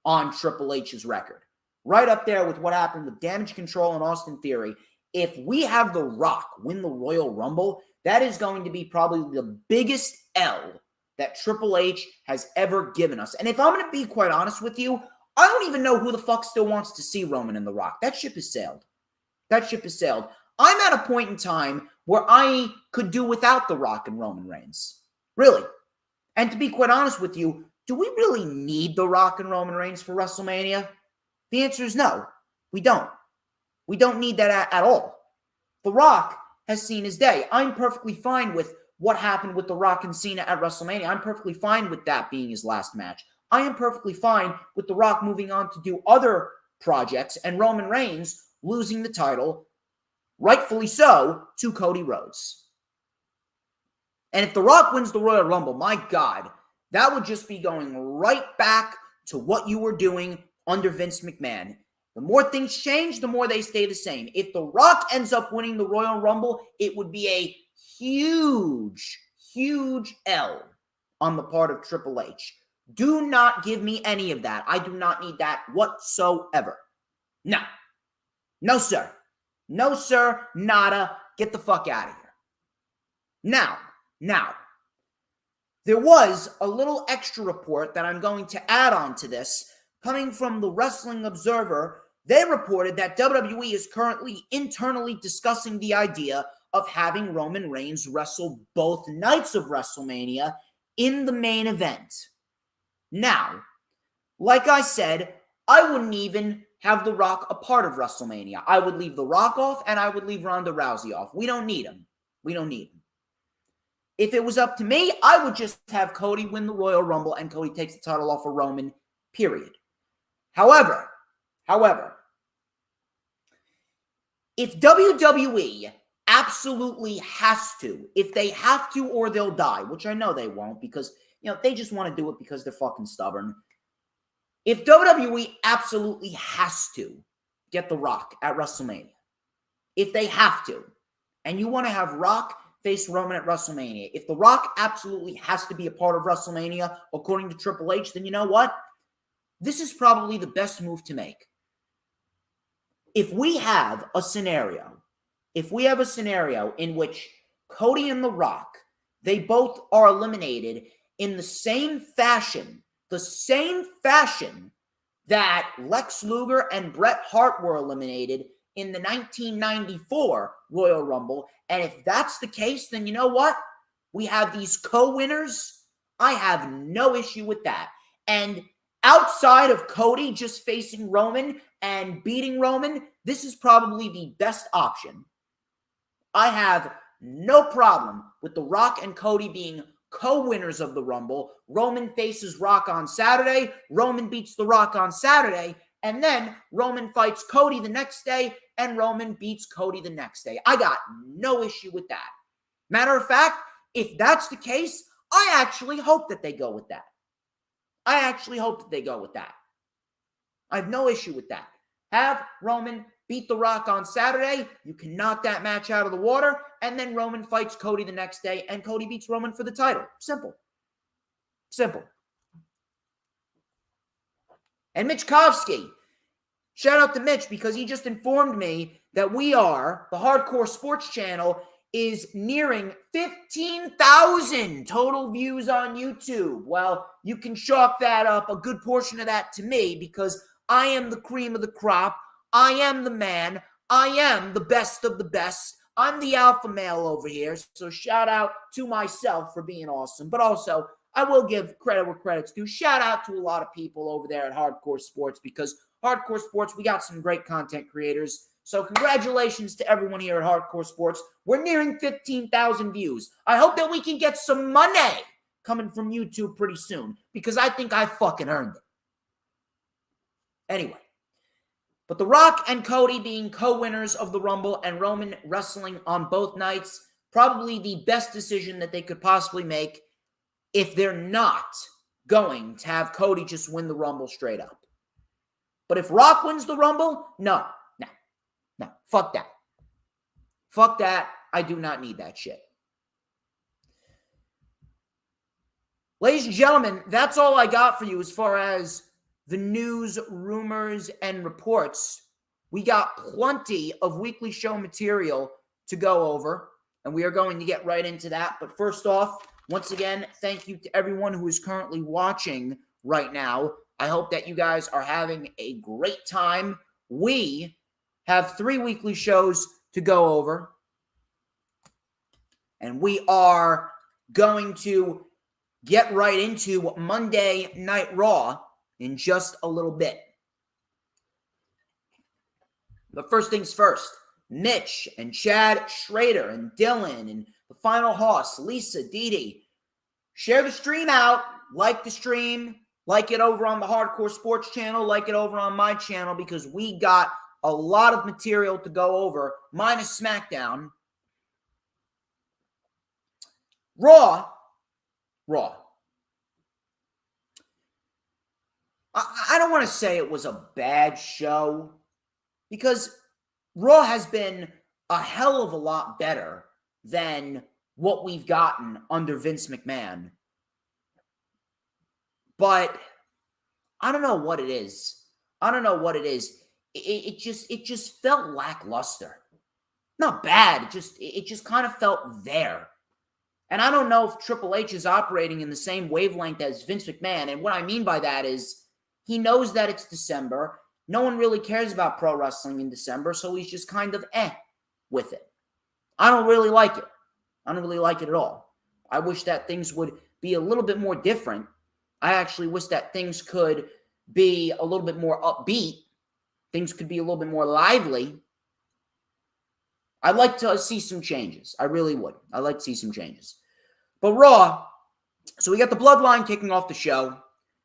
A: on Triple H's record. Right up there with what happened with Damage Control and Austin Theory. If we have The Rock win the Royal Rumble, that is going to be probably the biggest L that Triple H has ever given us. And if I'm going to be quite honest with you, I don't even know who the fuck still wants to see Roman and The Rock. That ship has sailed. That ship has sailed. I'm at a point in time where I could do without The Rock and Roman Reigns. Really. And to be quite honest with you, do we really need The Rock and Roman Reigns for WrestleMania? The answer is no, we don't. We don't need that at all. The Rock has seen his day. I'm perfectly fine with what happened with The Rock and Cena at WrestleMania. I'm perfectly fine with that being his last match. I am perfectly fine with The Rock moving on to do other projects and Roman Reigns losing the title, rightfully so, to Cody Rhodes. And if The Rock wins the Royal Rumble, my God, that would just be going right back to what you were doing under Vince McMahon. The more things change, the more they stay the same. If The Rock ends up winning the Royal Rumble, it would be a huge, huge L on the part of Triple H. Do not give me any of that. I do not need that whatsoever. No. No, sir. No, sir. Nada. Get the fuck out of here. Now, there was a little extra report that I'm going to add on to this coming from the Wrestling Observer. They reported that WWE is currently internally discussing the idea of having Roman Reigns wrestle both nights of WrestleMania in the main event. Now, like I said, I wouldn't even have The Rock a part of WrestleMania. I would leave The Rock off and I would leave Ronda Rousey off. We don't need him. We don't need him. If it was up to me, I would just have Cody win the Royal Rumble and Cody takes the title off of Roman, period. However, if WWE absolutely has to, if they have to or they'll die, which I know they won't because, they just want to do it because they're fucking stubborn. If WWE absolutely has to get The Rock at WrestleMania, if they have to, and you want to have Rock face Roman at WrestleMania, if The Rock absolutely has to be a part of WrestleMania, according to Triple H, then you know what? This is probably the best move to make. If we have a scenario in which Cody and The Rock, they both are eliminated in the same fashion that Lex Luger and Bret Hart were eliminated in the 1994 Royal Rumble, and if that's the case, then you know what? We have these co-winners. I have no issue with that. And outside of Cody just facing Roman and beating Roman, this is probably the best option. I have no problem with The Rock and Cody being co-winners of the Rumble. Roman faces Rock on Saturday. Roman beats The Rock on Saturday. And then Roman fights Cody the next day, and Roman beats Cody the next day. I got no issue with that. Matter of fact, if that's the case, I actually hope that they go with that. I have no issue with that. Have Roman beat The Rock on Saturday. You can knock that match out of the water, and then Roman fights Cody the next day, and Cody beats Roman for the title. Simple. And Mitch Kovsky, shout out to Mitch because he just informed me that the Hardcore Sports Channel is nearing 15,000 total views on YouTube. Well, you can chalk that up, a good portion of that to me, because I am the cream of the crop. I am the man. I am the best of the best. I'm the alpha male over here. So shout out to myself for being awesome. But also, I will give credit where credit's due. Shout out to a lot of people over there at Hardcore Sports, because Hardcore Sports, we got some great content creators. So congratulations to everyone here at Hardcore Sports. We're nearing 15,000 views. I hope that we can get some money coming from YouTube pretty soon, because I think I fucking earned it. Anyway, but The Rock and Cody being co-winners of the Rumble and Roman wrestling on both nights, probably the best decision that they could possibly make if they're not going to have Cody just win the Rumble straight up. But if Rock wins the Rumble, no. Fuck that. I do not need that shit. Ladies and gentlemen, that's all I got for you as far as the news, rumors, and reports. We got plenty of weekly show material to go over, and we are going to get right into that. But first off, once again, thank you to everyone who is currently watching right now. I hope that you guys are having a great time. We have 3 weekly shows to go over, and we are going to get right into Monday Night Raw in just a little bit. But first things first, Mitch and Chad Schrader and Dylan and the Final Hoss, Lisa, Dee, share the stream out, like the stream, like it over on the Hardcore Sports channel, like it over on my channel, because we got a lot of material to go over, minus SmackDown. Raw. I don't want to say it was a bad show, because Raw has been a hell of a lot better than what we've gotten under Vince McMahon. But I don't know what it is. It just felt lackluster. Not bad. It just kind of felt there. And I don't know if Triple H is operating in the same wavelength as Vince McMahon. And what I mean by that is he knows that it's December. No one really cares about pro wrestling in December, so he's just kind of with it. I don't really like it. I don't really like it at all. I wish that things would be a little bit more different. I actually wish that things could be a little bit more upbeat. Things could be a little bit more lively. I'd like to see some changes. I really would. I'd like to see some changes. But Raw, so we got the Bloodline kicking off the show.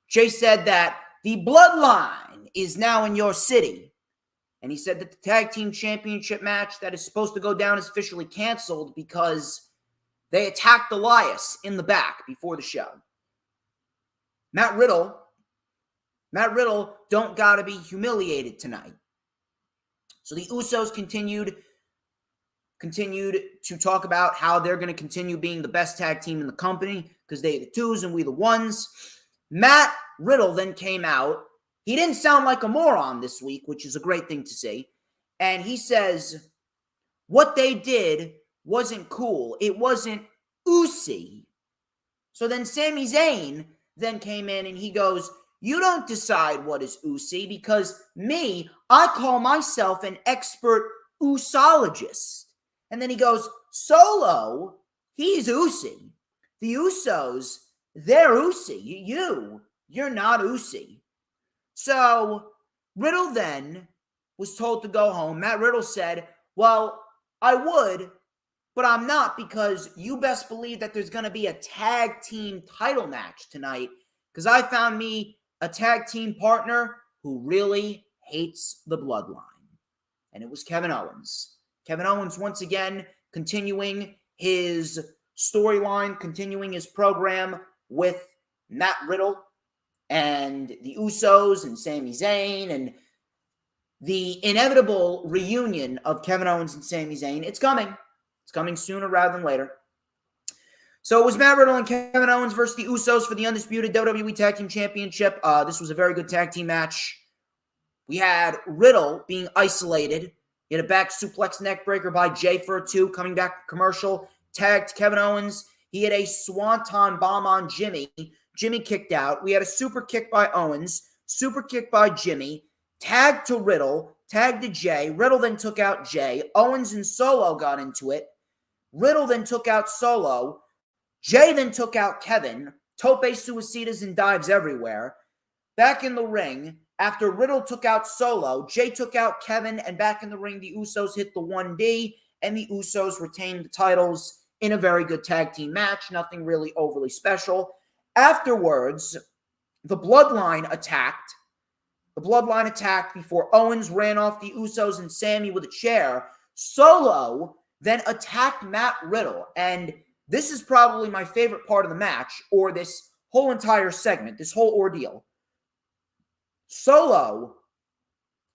A: Jay said that the Bloodline is now in your city. And he said that the Tag Team Championship match that is supposed to go down is officially canceled because they attacked Elias in the back before the show. Matt Riddle don't gotta be humiliated tonight. So the Usos continued to talk about how they're going to continue being the best tag team in the company because they the twos and we the ones. Matt Riddle then came out. He didn't sound like a moron this week, which is a great thing to see. And he says, what they did wasn't cool. It wasn't Usi. So then Sami Zayn then came in and he goes, you don't decide what is Usi because me, I call myself an expert Usologist. And then he goes, Solo, he's Usi. The Usos, they're Usi. You're not Usi. So Riddle then was told to go home. Matt Riddle said, well, I would, but I'm not because you best believe that there's going to be a tag team title match tonight because I found me a tag team partner who really hates the Bloodline. And it was Kevin Owens. Kevin Owens, once again, continuing his storyline, continuing his program with Matt Riddle and the Usos and Sami Zayn and the inevitable reunion of Kevin Owens and Sami Zayn. It's coming. It's coming sooner rather than later. So it was Matt Riddle and Kevin Owens versus the Usos for the undisputed WWE Tag Team Championship. This was a very good tag team match. We had Riddle being isolated. He had a back suplex neck breaker by Jay for a 2, coming back commercial, tagged Kevin Owens. He had a swanton bomb on Jimmy. Jimmy kicked out. We had a super kick by Owens, super kick by Jimmy, tagged to Riddle, tagged to Jay. Riddle then took out Jay. Owens and Solo got into it. Riddle then took out Solo. Jay then took out Kevin. Tope suicidas and dives everywhere. Back in the ring, after Riddle took out Solo, Jay took out Kevin, and back in the ring, the Usos hit the 1D, and the Usos retained the titles in a very good tag team match. Nothing really overly special. Afterwards, the Bloodline attacked. The Bloodline attacked before Owens ran off the Usos and Sammy with a chair. Solo then attacked Matt Riddle, and this is probably my favorite part of the match, or this whole entire segment, this whole ordeal. Solo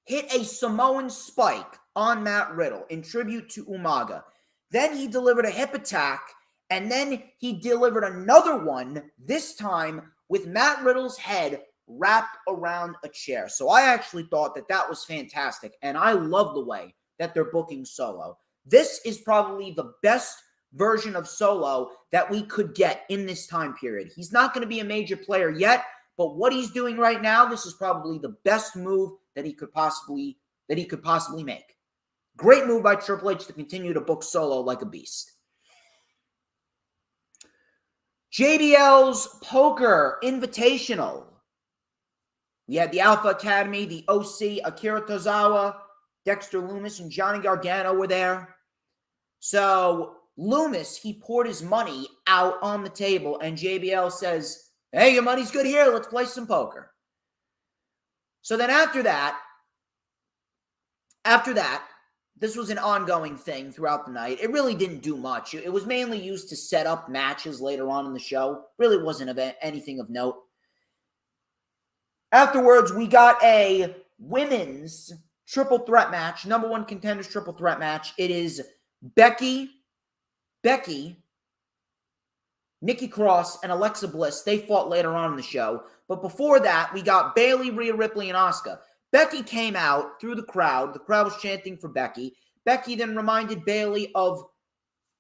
A: hit a Samoan spike on Matt Riddle in tribute to Umaga. Then he delivered a hip attack, and then he delivered another one, this time with Matt Riddle's head wrapped around a chair. So I actually thought that that was fantastic, and I love the way that they're booking Solo. This is probably the best version of Solo that we could get in this time period. He's not going to be a major player yet, but what he's doing right now, this is probably the best move that he could possibly make. Great move by Triple H to continue to book Solo like a beast. JBL's Poker Invitational. We had the Alpha Academy, the OC, Akira Tozawa, Dexter Lumis and Johnny Gargano were there. So Lumis, he poured his money out on the table, and JBL says, hey, your money's good here. Let's play some poker. So then after that, this was an ongoing thing throughout the night. It really didn't do much. It was mainly used to set up matches later on in the show. Really wasn't anything of note. Afterwards, we got a women's triple threat match, number one contenders triple threat match. It is Becky, Nikki Cross, and Alexa Bliss. They fought later on in the show. But before that, we got Bayley, Rhea Ripley, and Asuka. Becky came out through the crowd. The crowd was chanting for Becky. Becky then reminded Bayley of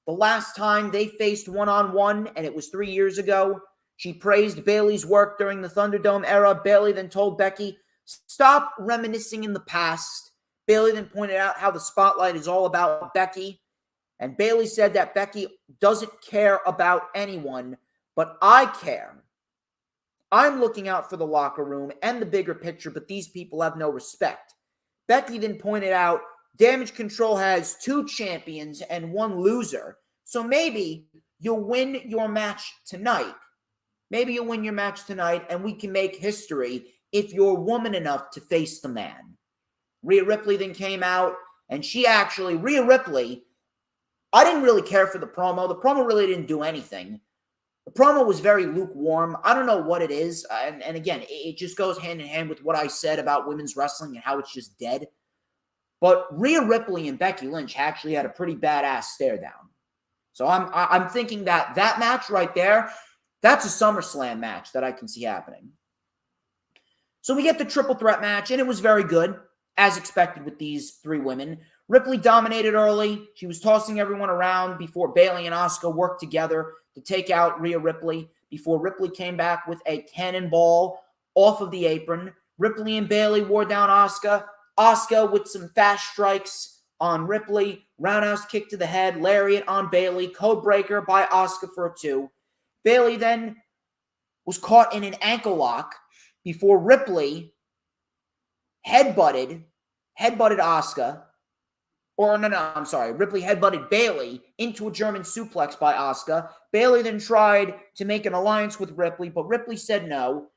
A: the last time they faced one-on-one, and it was 3 years ago. She praised Bayley's work during the Thunderdome era. Bayley then told Becky, stop reminiscing in the past. Bayley then pointed out how the spotlight is all about Becky. And Bayley said that Becky doesn't care about anyone, but I care. I'm looking out for the locker room and the bigger picture, but these people have no respect. Becky then pointed out Damage Control has 2 champions and 1 loser. So maybe you'll win your match tonight. Maybe you'll win your match tonight and we can make history if you're woman enough to face the man. Rhea Ripley then came out and Rhea Ripley, I didn't really care for the promo. The promo really didn't do anything. The promo was very lukewarm. I don't know what it is. And again, it just goes hand in hand with what I said about women's wrestling and how it's just dead. But Rhea Ripley and Becky Lynch actually had a pretty badass stare down. So I'm thinking that match right there, that's a SummerSlam match that I can see happening. So we get the triple threat match, and it was very good, as expected with these 3 women. Ripley dominated early. She was tossing everyone around before Bayley and Asuka worked together to take out Rhea Ripley before Ripley came back with a cannonball off of the apron. Ripley and Bayley wore down Asuka. Asuka with some fast strikes on Ripley. Roundhouse kick to the head. Lariat on Bayley. Codebreaker by Asuka for a 2. Bayley then was caught in an ankle lock before Ripley headbutted Asuka. Ripley headbutted Bayley into a German suplex by Asuka. Bayley then tried to make an alliance with Ripley, but Ripley said no.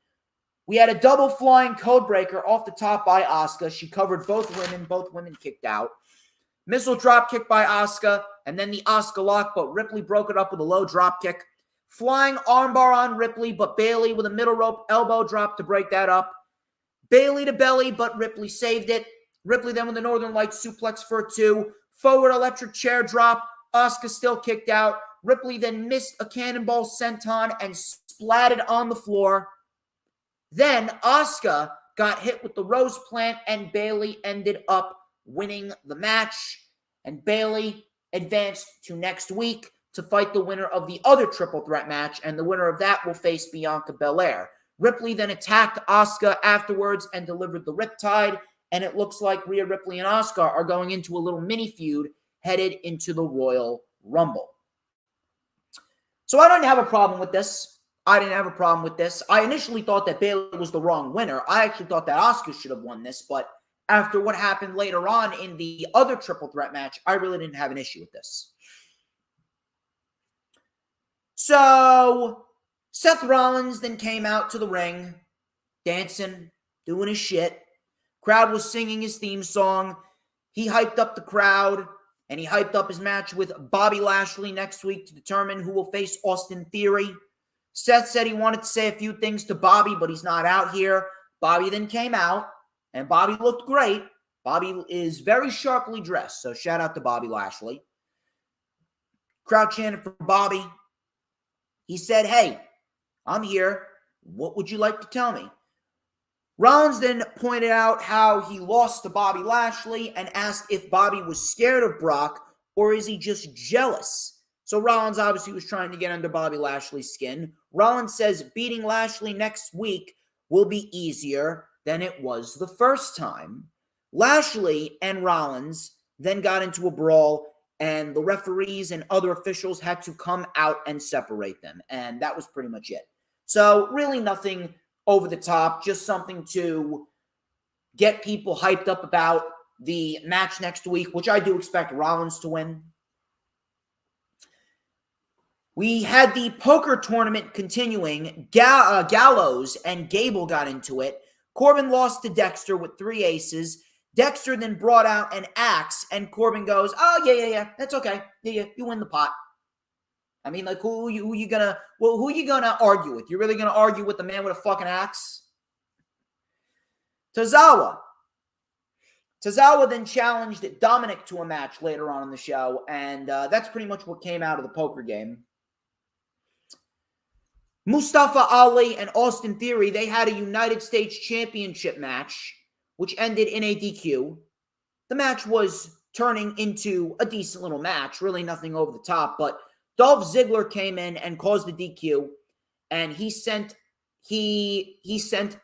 A: We had a double flying codebreaker off the top by Asuka. She covered both women. Both women kicked out. Missile drop kick by Asuka, and then the Asuka lock, but Ripley broke it up with a low drop kick. Flying armbar on Ripley, but Bayley with a middle rope elbow drop to break that up. Bayley to belly, but Ripley saved it. Ripley then with the Northern Lights suplex for a 2. Forward electric chair drop. Asuka still kicked out. Ripley then missed a cannonball senton and splatted on the floor. Then Asuka got hit with the rose plant and Bayley ended up winning the match. And Bayley advanced to next week to fight the winner of the other triple threat match. And the winner of that will face Bianca Belair. Ripley then attacked Asuka afterwards and delivered the Riptide. And it looks like Rhea Ripley and Asuka are going into a little mini feud headed into the Royal Rumble. So I didn't have a problem with this. I initially thought that Bayley was the wrong winner. I actually thought that Asuka should have won this. But after what happened later on in the other triple threat match, I really didn't have an issue with this. So Seth Rollins then came out to the ring, dancing, doing his shit. Crowd was singing his theme song. He hyped up the crowd, and he hyped up his match with Bobby Lashley next week to determine who will face Austin Theory. Seth said he wanted to say a few things to Bobby, but he's not out here. Bobby then came out, and Bobby looked great. Bobby is very sharply dressed, so shout out to Bobby Lashley. Crowd chanted for Bobby. He said, hey, I'm here. What would you like to tell me? Rollins then pointed out how he lost to Bobby Lashley and asked if Bobby was scared of Brock or is he just jealous. So Rollins obviously was trying to get under Bobby Lashley's skin. Rollins says beating Lashley next week will be easier than it was the first time. Lashley and Rollins then got into a brawl and the referees and other officials had to come out and separate them. And that was pretty much it. So really nothing over the top, just something to get people hyped up about the match next week, which I do expect Rollins to win. We had the poker tournament continuing. Gallows and Gable got into it. Corbin lost to Dexter with 3 aces. Dexter then brought out an axe, and Corbin goes, "Oh, yeah, that's okay. Yeah, you win the pot." I mean, like, who you gonna argue with? You're really gonna argue with the man with a fucking axe? Tozawa then challenged Dominic to a match later on in the show, and that's pretty much what came out of the poker game. Mustafa Ali and Austin Theory, they had a United States Championship match, which ended in a DQ. The match was turning into a decent little match, really nothing over the top, but Dolph Ziggler came in and caused the DQ, and he sent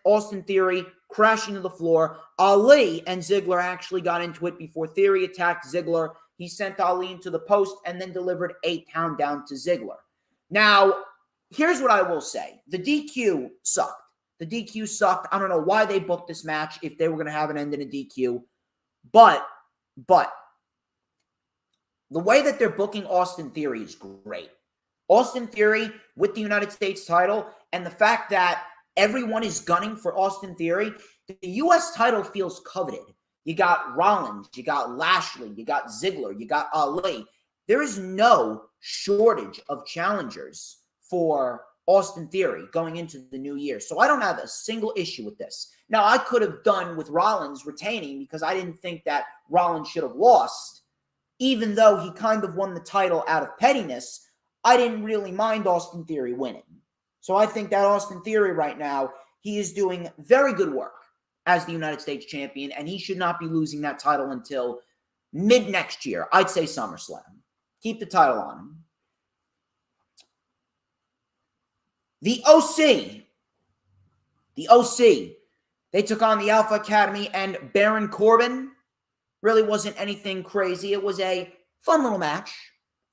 A: Austin Theory crashing to the floor. Ali and Ziggler actually got into it before Theory attacked Ziggler. He sent Ali into the post and then delivered a countdown to Ziggler. Now, here's what I will say. The DQ sucked. I don't know why they booked this match if they were going to have it end in a DQ. But the way that they're booking Austin Theory is great. Austin Theory with the United States title, and the fact that everyone is gunning for Austin Theory, the U.S. title feels coveted. You got Rollins, you got Lashley, you got Ziggler, you got Ali. There is no shortage of challengers for Austin Theory going into the new year. So I don't have a single issue with this. Now, I could have done with Rollins retaining because I didn't think that Rollins should have lost. Even though he kind of won the title out of pettiness, I didn't really mind Austin Theory winning. So I think that Austin Theory right now, he is doing very good work as the United States champion, and he should not be losing that title until mid-next year. I'd say SummerSlam. Keep the title on him. The OC, they took on the Alpha Academy and Baron Corbin. Really wasn't anything crazy. It was a fun little match,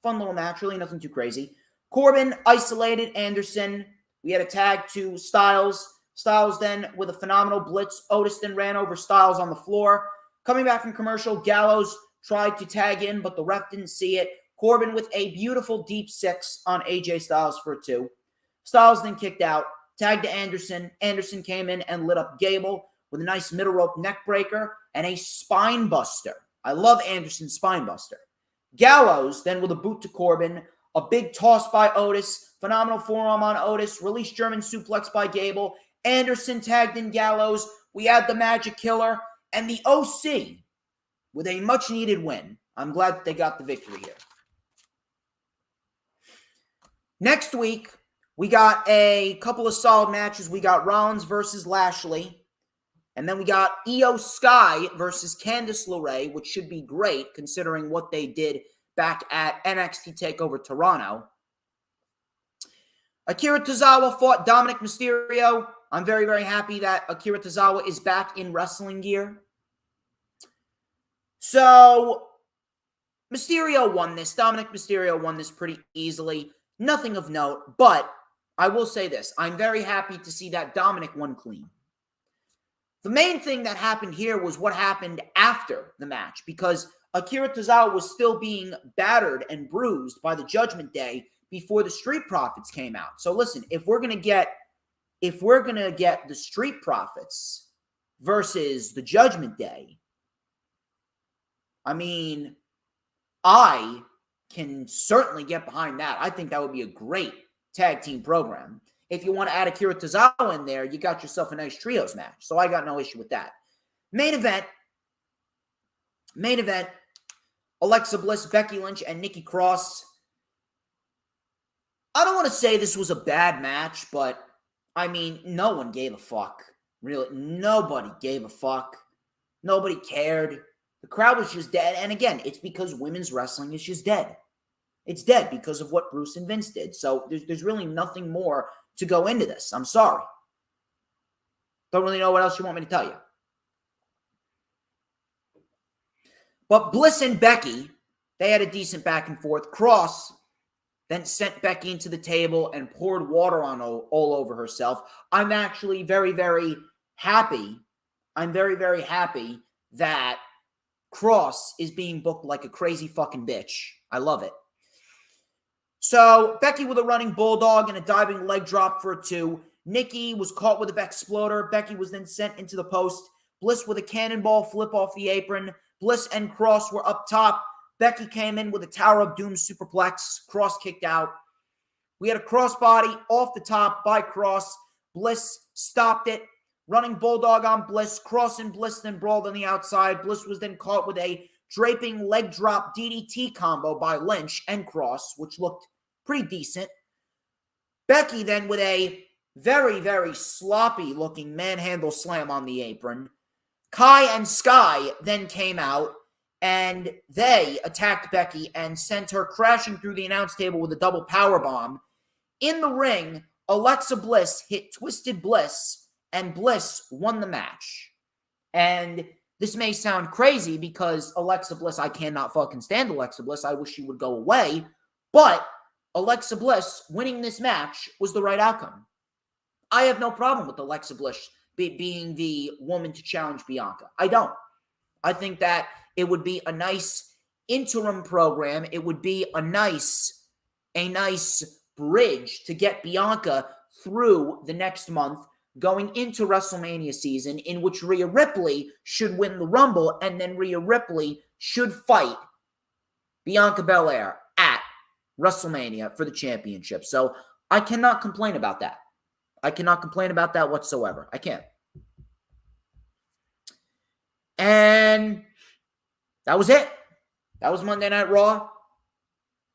A: really nothing too crazy. Corbin isolated Anderson. We had a tag to Styles. Styles then with a phenomenal blitz. Otis then ran over Styles on the floor. Coming back from commercial, Gallows tried to tag in, but the ref didn't see it. Corbin with a beautiful deep 6 on AJ Styles for a 2. Styles then kicked out, tagged to Anderson. Anderson came in and lit up Gable with a nice middle rope neck breaker and a spine buster. I love Anderson's spine buster. Gallows then with a boot to Corbin, a big toss by Otis, phenomenal forearm on Otis, released German suplex by Gable. Anderson tagged in Gallows. We had the Magic Killer and the OC with a much-needed win. I'm glad that they got the victory here. Next week, we got a couple of solid matches. We got Rollins versus Lashley. And then we got Io Sky versus Candice LeRae, which should be great considering what they did back at NXT TakeOver Toronto. Akira Tozawa fought Dominic Mysterio. I'm very, very happy that Akira Tozawa is back in wrestling gear. So, Mysterio won this. Dominic Mysterio won this pretty easily. Nothing of note, but I will say this. I'm very happy to see that Dominic won clean. The main thing that happened here was what happened after the match, because Akira Tozawa was still being battered and bruised by the Judgment Day before the Street Profits came out. So listen, if we're gonna get the Street Profits versus the Judgment Day, I mean, I can certainly get behind that. I think that would be a great tag team program. If you want to add Akira Tozawa in there, you got yourself a nice trios match. So I got no issue with that. Main event, Alexa Bliss, Becky Lynch, and Nikki Cross. I don't want to say this was a bad match, but, I mean, no one gave a fuck. Really, nobody gave a fuck. Nobody cared. The crowd was just dead. And again, it's because women's wrestling is just dead. It's dead because of what Bruce and Vince did. So there's really nothing more to go into this. I'm sorry. Don't really know what else you want me to tell you. But Bliss and Becky, they had a decent back and forth. Cross then sent Becky into the table and poured water on all over herself. I'm actually very, very happy. I'm very, very happy that Cross is being booked like a crazy fucking bitch. I love it. So Becky with a running bulldog and a diving leg drop for a 2. Nikki was caught with a exploder. Becky was then sent into the post. Bliss with a cannonball flip off the apron. Bliss and Cross were up top. Becky came in with a Tower of Doom superplex. Cross kicked out. We had a crossbody off the top by Cross. Bliss stopped it. Running bulldog on Bliss. Cross and Bliss then brawled on the outside. Bliss was then caught with a draping leg drop DDT combo by Lynch and Cross, which looked pretty decent. Becky then with a very, very sloppy looking manhandle slam on the apron. Kai and Sky then came out and they attacked Becky and sent her crashing through the announce table with a double powerbomb. In the ring, Alexa Bliss hit Twisted Bliss and Bliss won the match. And this may sound crazy because Alexa Bliss, I cannot fucking stand Alexa Bliss. I wish she would go away. But Alexa Bliss winning this match was the right outcome. I have no problem with Alexa Bliss being the woman to challenge Bianca. I don't. I think that it would be a nice interim program. It would be a nice bridge to get Bianca through the next month going into WrestleMania season, in which Rhea Ripley should win the Rumble, and then Rhea Ripley should fight Bianca Belair at WrestleMania for the championship. So I cannot complain about that. I cannot complain about that whatsoever. I can't. And that was it. That was Monday Night Raw.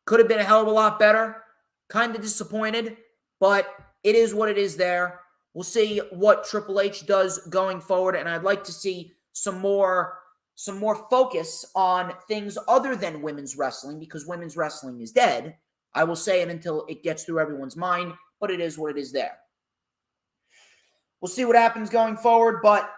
A: Could have been a hell of a lot better. Kind of disappointed, but it is what it is there. We'll see what Triple H does going forward, and I'd like to see some more focus on things other than women's wrestling, because women's wrestling is dead. I will say it until it gets through everyone's mind, but it is what it is there. We'll see what happens going forward, but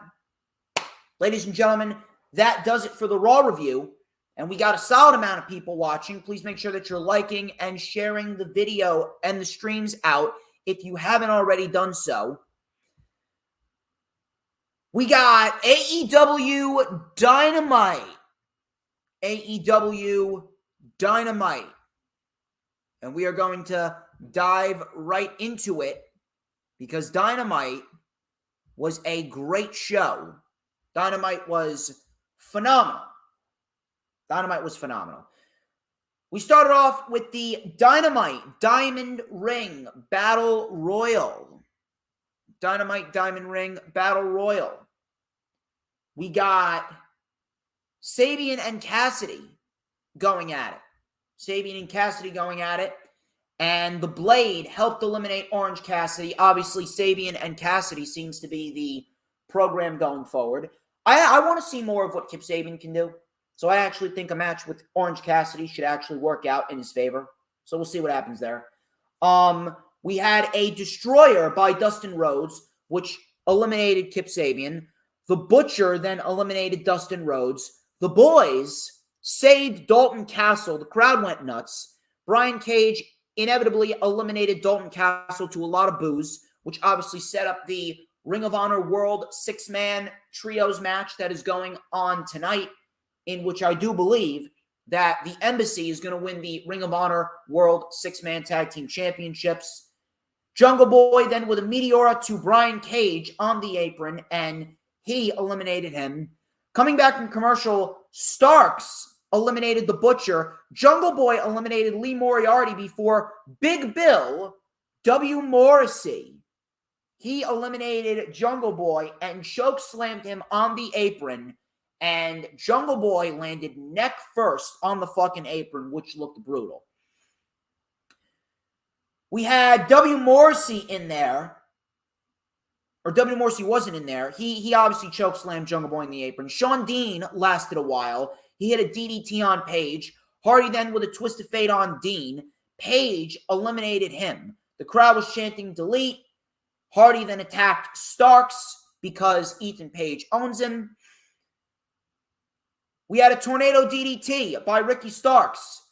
A: ladies and gentlemen, that does it for the Raw review, and we got a solid amount of people watching. Please make sure that you're liking and sharing the video and the streams out if you haven't already done so. We got AEW Dynamite. AEW Dynamite. And we are going to dive right into it because Dynamite was a great show. Dynamite was phenomenal. Dynamite was phenomenal. We started off with the Dynamite Diamond Ring Battle Royal. Dynamite Diamond Ring Battle Royal. We got Sabian and Cassidy going at it. Sabian and Cassidy going at it. And the Blade helped eliminate Orange Cassidy. Obviously, Sabian and Cassidy seems to be the program going forward. I want to see more of what Kip Sabian can do. So I actually think a match with Orange Cassidy should actually work out in his favor. So we'll see what happens there. We had a Destroyer by Dustin Rhodes, which eliminated Kip Sabian. The Butcher then eliminated Dustin Rhodes. The Boys saved Dalton Castle. The crowd went nuts. Brian Cage inevitably eliminated Dalton Castle to a lot of boos, which obviously set up the Ring of Honor World 6-man trios match that is going on tonight, in which I do believe that the Embassy is going to win the Ring of Honor World 6-man Tag Team Championships. Jungle Boy then with a Meteora to Brian Cage on the apron, and he eliminated him. Coming back from commercial, Starks eliminated the Butcher. Jungle Boy eliminated Lee Moriarty before Big Bill W. Morrissey. He eliminated Jungle Boy and choke slammed him on the apron. And Jungle Boy landed neck first on the fucking apron, which looked brutal. We had W. Morrissey in there. Or W. Morrissey wasn't in there. He obviously chokeslammed Jungle Boy in the apron. Sean Dean lasted a while. He hit a DDT on Page. Hardy then with a Twist of Fate on Dean. Page eliminated him. The crowd was chanting delete. Hardy then attacked Starks because Ethan Page owns him. We had a Tornado DDT by Ricky Starks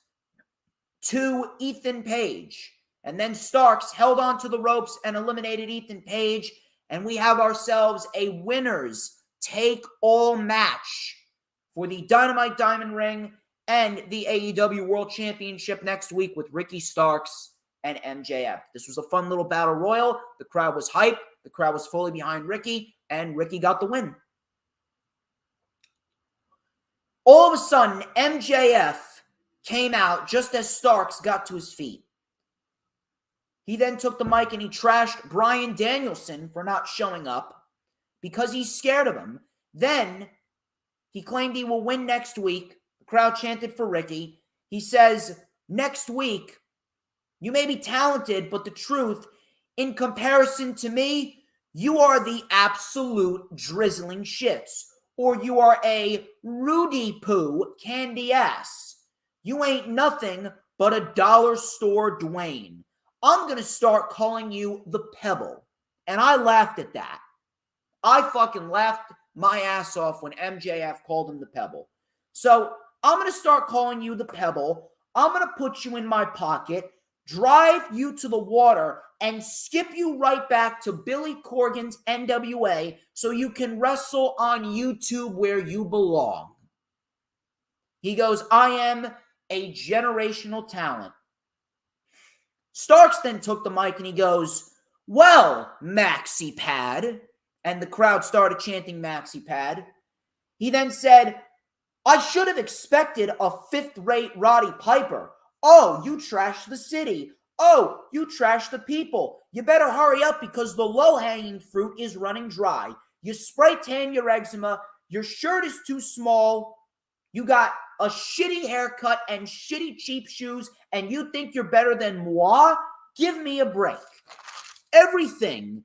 A: to Ethan Page. And then Starks held on to the ropes and eliminated Ethan Page. And we have ourselves a winners take all match for the Dynamite Diamond Ring and the AEW World Championship next week with Ricky Starks and MJF. This was a fun little battle royal. The crowd was hyped. The crowd was fully behind Ricky, and Ricky got the win. All of a sudden, MJF came out just as Starks got to his feet. He then took the mic and he trashed Bryan Danielson for not showing up because he's scared of him. Then he claimed he will win next week. The crowd chanted for Ricky. He says, next week, you may be talented, but the truth, in comparison to me, you are the absolute drizzling shits. Or you are a Rudy Poo candy ass. You ain't nothing but a dollar store Dwayne. I'm going to start calling you the Pebble. And I laughed at that. I fucking laughed my ass off when MJF called him the Pebble. So I'm going to start calling you the Pebble. I'm going to put you in my pocket, drive you to the water, and skip you right back to Billy Corgan's NWA so you can wrestle on YouTube where you belong. He goes, I am a generational talent. Starks then took the mic and he goes, well, Maxi Pad. And the crowd started chanting Maxi Pad. He then said, I should have expected a fifth-rate Roddy Piper. Oh, you trashed the city. Oh, you trashed the people. You better hurry up because the low-hanging fruit is running dry. You spray tan your eczema. Your shirt is too small. You got a shitty haircut and shitty cheap shoes, and you think you're better than moi? Give me a break. Everything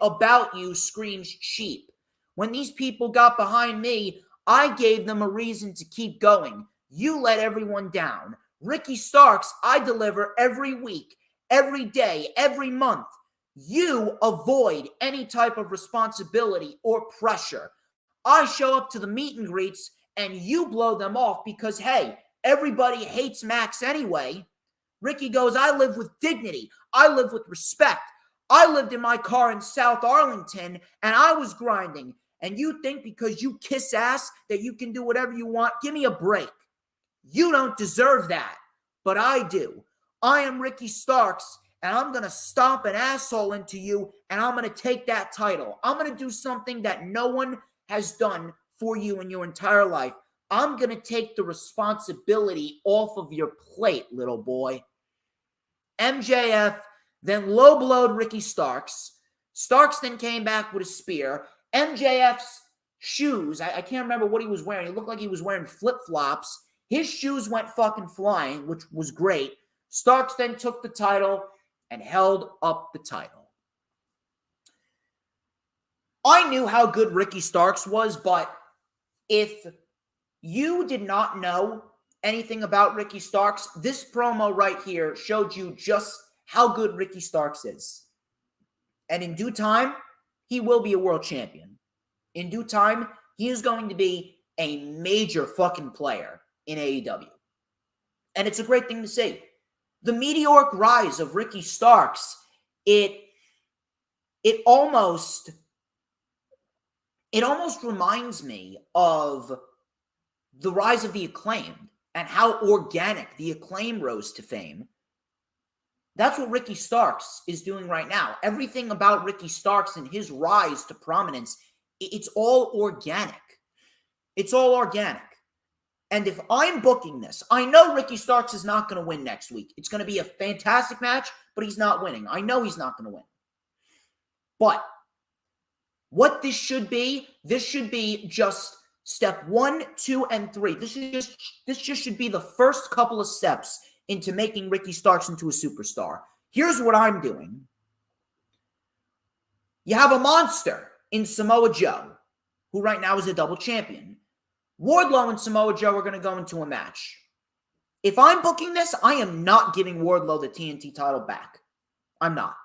A: about you screams cheap. When these people got behind me, I gave them a reason to keep going. You let everyone down. Ricky Starks, I deliver every week, every day, every month. You avoid any type of responsibility or pressure. I show up to the meet and greets and you blow them off because, hey, everybody hates Max anyway. Ricky goes, I live with dignity. I live with respect. I lived in my car in South Arlington and I was grinding. And you think because you kiss ass that you can do whatever you want? Give me a break. You don't deserve that, but I do. I am Ricky Starks, and I'm going to stomp an asshole into you, and I'm going to take that title. I'm going to do something that no one has done for you in your entire life. I'm going to take the responsibility off of your plate, little boy. MJF then low-blowed Ricky Starks. Starks then came back with a spear. MJF's shoes, I can't remember what he was wearing. It looked like he was wearing flip-flops. His shoes went fucking flying, which was great. Starks then took the title and held up the title. I knew how good Ricky Starks was, but if you did not know anything about Ricky Starks, this promo right here showed you just how good Ricky Starks is. And in due time, he will be a world champion. In due time, he is going to be a major fucking player in AEW. And it's a great thing to see. The meteoric rise of Ricky Starks, it almost reminds me of the rise of the Acclaimed and how organic the Acclaim rose to fame. That's what Ricky Starks is doing right now. Everything about Ricky Starks and his rise to prominence, it's all organic. It's all organic. And if I'm booking this, I know Ricky Starks is not going to win next week. It's going to be a fantastic match, but he's not winning. I know he's not going to win. But what this should be just step 1, 2, and 3. This just should be the first couple of steps into making Ricky Starks into a superstar. Here's what I'm doing. You have a monster in Samoa Joe, who right now is a double champion. Wardlow and Samoa Joe are going to go into a match. If I'm booking this, I am not giving Wardlow the TNT title back. I'm not.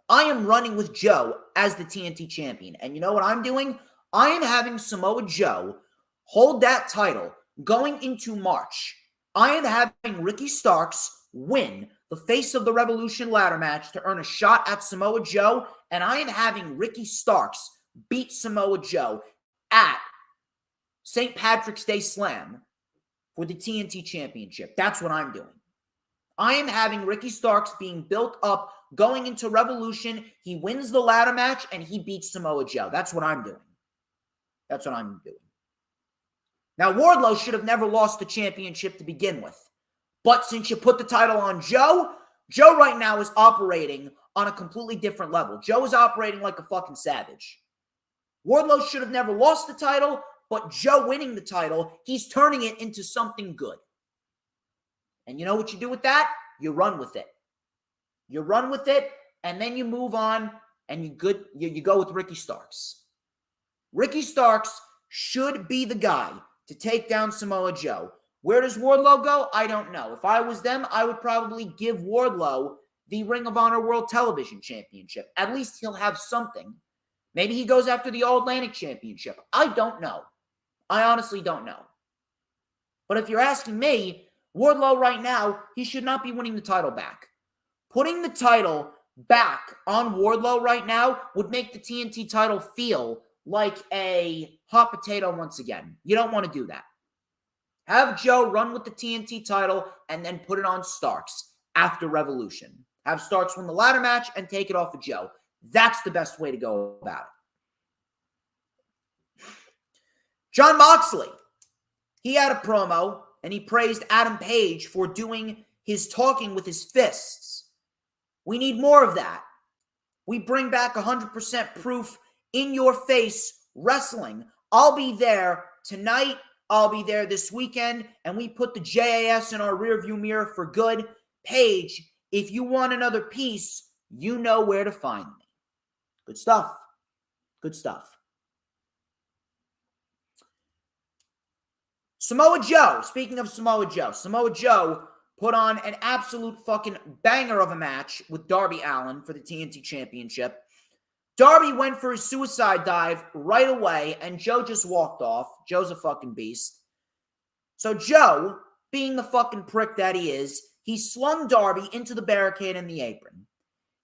A: I am running with Joe as the TNT champion. And you know what I'm doing? I am having Samoa Joe hold that title going into March. I am having Ricky Starks win the Face of the Revolution ladder match to earn a shot at Samoa Joe. And I am having Ricky Starks beat Samoa Joe at St. Patrick's Day Slam for the TNT Championship. That's what I'm doing. I am having Ricky Starks being built up going into Revolution. He wins the ladder match and he beats Samoa Joe. That's what I'm doing. That's what I'm doing. Now, Wardlow should have never lost the championship to begin with. But since you put the title on Joe, Joe right now is operating on a completely different level. Joe is operating like a fucking savage. Wardlow should have never lost the title, but Joe winning the title, he's turning it into something good. And you know what you do with that? You run with it. You run with it, and then you move on, and you go with Ricky Starks. Ricky Starks should be the guy to take down Samoa Joe. Where does Wardlow go? I don't know. If I was them, I would probably give Wardlow the Ring of Honor World Television Championship. At least he'll have something. Maybe he goes after the All-Atlantic Championship. I don't know. I honestly don't know. But if you're asking me, Wardlow right now, he should not be winning the title back. Putting the title back on Wardlow right now would make the TNT title feel like a hot potato once again. You don't want to do that. Have Joe run with the TNT title and then put it on Starks after Revolution. Have Starks win the ladder match and take it off of Joe. That's the best way to go about it. Jon Moxley, he had a promo and he praised Adam Page for doing his talking with his fists. We need more of that. We bring back 100% proof in your face wrestling. I'll be there tonight. I'll be there this weekend. And we put the JAS in our rearview mirror for good. Page, if you want another piece, you know where to find me. Good stuff. Good stuff. Samoa Joe. Speaking of Samoa Joe put on an absolute fucking banger of a match with Darby Allin for the TNT Championship. Darby went for his suicide dive right away, and Joe just walked off. Joe's a fucking beast. So Joe, being the fucking prick that he is, he slung Darby into the barricade and the apron.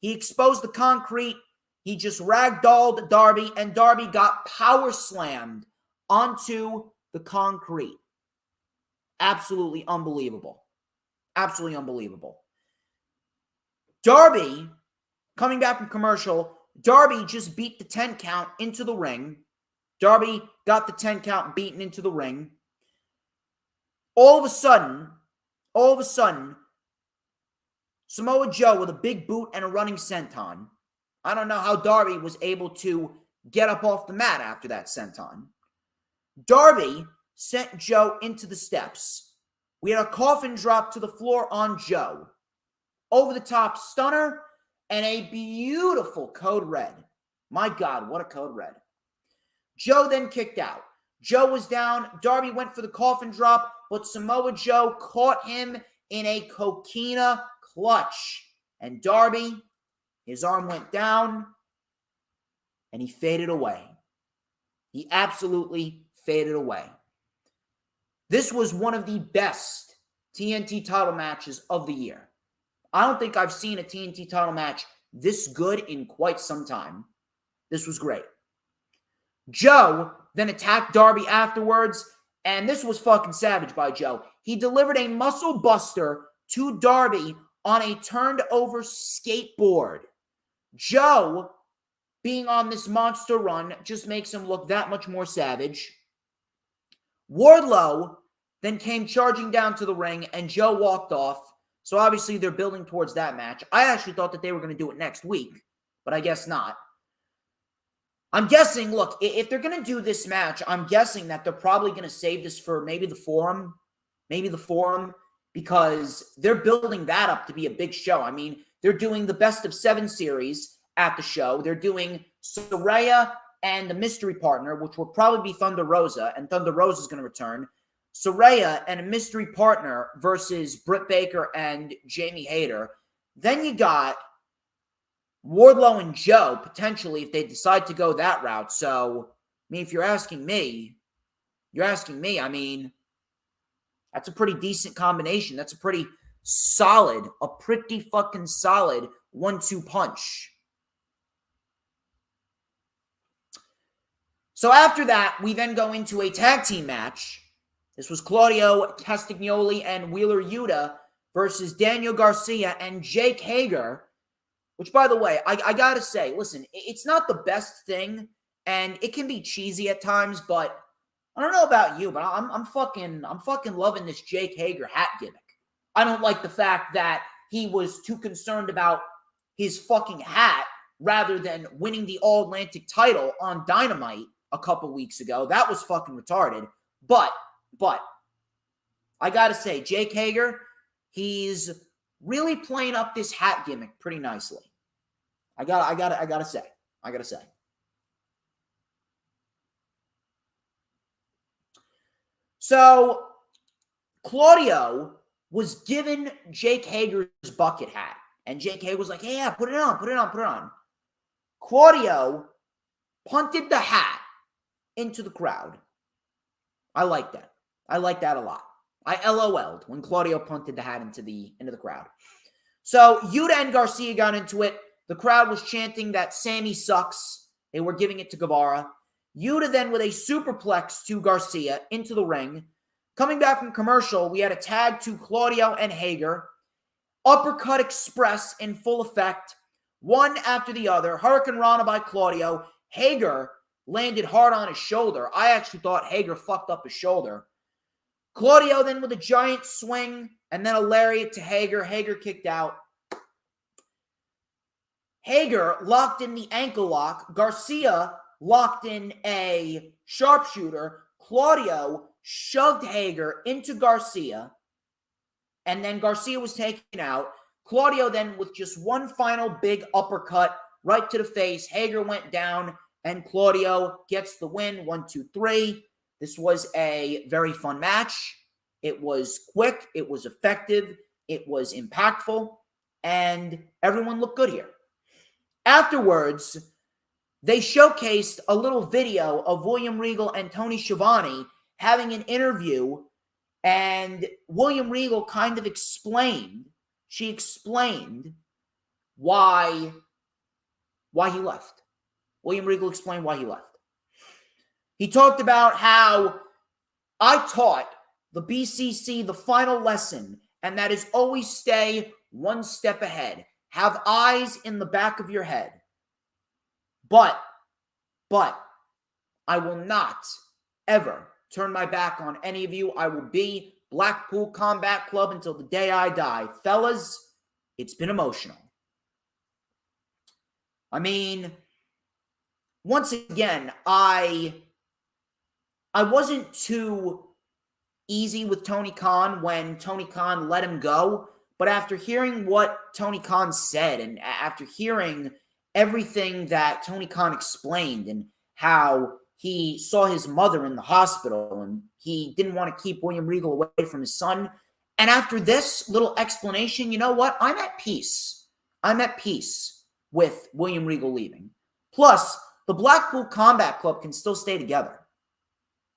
A: He exposed the concrete. He just ragdolled Darby, and Darby got power slammed onto the concrete. Absolutely unbelievable. Absolutely unbelievable. Darby, coming back from commercial, Darby just beat the 10 count into the ring. Darby got the 10 count beaten into the ring. All of a sudden, Samoa Joe with a big boot and a running senton. I don't know how Darby was able to get up off the mat after that senton. Darby sent Joe into the steps. We had a coffin drop to the floor on Joe. Over the top stunner and a beautiful code red. My God, what a code red. Joe then kicked out. Joe was down. Darby went for the coffin drop, but Samoa Joe caught him in a coquina clutch. And Darby, his arm went down and he faded away. He absolutely faded away. This was one of the best TNT title matches of the year. I don't think I've seen a TNT title match this good in quite some time. This was great. Joe then attacked Darby afterwards, and this was fucking savage by Joe. He delivered a muscle buster to Darby on a turned over skateboard. Joe, being on this monster run, just makes him look that much more savage. Wardlow then came charging down to the ring, and Joe walked off. So obviously they're building towards that match. I actually thought that they were going to do it next week, but I guess not. I'm guessing, look, if they're going to do this match, I'm guessing that they're probably going to save this for maybe the Forum, because they're building that up to be a big show. I mean, they're doing the Best of 7 series at the show. They're doing Saraya and the mystery partner, which will probably be Thunder Rosa, and Thunder Rosa is going to return. Saraya and a mystery partner versus Britt Baker and Jamie Hayter. Then you got Wardlow and Joe, potentially, if they decide to go that route. So, I mean, if you're asking me, I mean, that's a pretty decent combination. That's a pretty fucking solid 1-2 punch. So after that, we then go into a tag team match. This was Claudio Castagnoli and Wheeler Yuta versus Daniel Garcia and Jake Hager, which, by the way, I gotta say, listen, it's not the best thing, and it can be cheesy at times, but I don't know about you, but I'm fucking loving this Jake Hager hat gimmick. I don't like the fact that he was too concerned about his fucking hat rather than winning the All-Atlantic title on Dynamite a couple weeks ago. That was fucking retarded. But I gotta say, Jake Hager, he's really playing up this hat gimmick pretty nicely. I gotta say. So Claudio was given Jake Hager's bucket hat, and Jake Hager was like, "Hey, yeah, put it on." Claudio punted the hat into the crowd. I like that. I like that a lot. I LOL'd when Claudio punted the hat into the crowd. So Yuta and Garcia got into it. The crowd was chanting that Sammy sucks. They were giving it to Guevara. Yuta then with a superplex to Garcia into the ring. Coming back from commercial, we had a tag to Claudio and Hager. Uppercut Express in full effect. One after the other. Hurricane Rana by Claudio. Hager landed hard on his shoulder. I actually thought Hager fucked up his shoulder. Claudio then with a giant swing and then a lariat to Hager. Hager kicked out. Hager locked in the ankle lock. Garcia locked in a sharpshooter. Claudio shoved Hager into Garcia, and then Garcia was taken out. Claudio then with just one final big uppercut right to the face. Hager went down, and Claudio gets the win. 1, 2, 3. This was a very fun match. It was quick. It was effective. It was impactful, and everyone looked good here. Afterwards, they showcased a little video of William Regal and Tony Schiavone having an interview, and William Regal kind of explained why he left. William Regal explained why he left. He talked about how I taught the BCC the final lesson, and that is always stay one step ahead. Have eyes in the back of your head. But I will not ever turn my back on any of you. I will be Blackpool Combat Club until the day I die. Fellas, it's been emotional. I mean, once again, I wasn't too easy with Tony Khan when Tony Khan let him go. But after hearing what Tony Khan said and after hearing everything that Tony Khan explained and how he saw his mother in the hospital and he didn't want to keep William Regal away from his son. And after this little explanation, you know what? I'm at peace. I'm at peace with William Regal leaving. Plus, the Blackpool Combat Club can still stay together.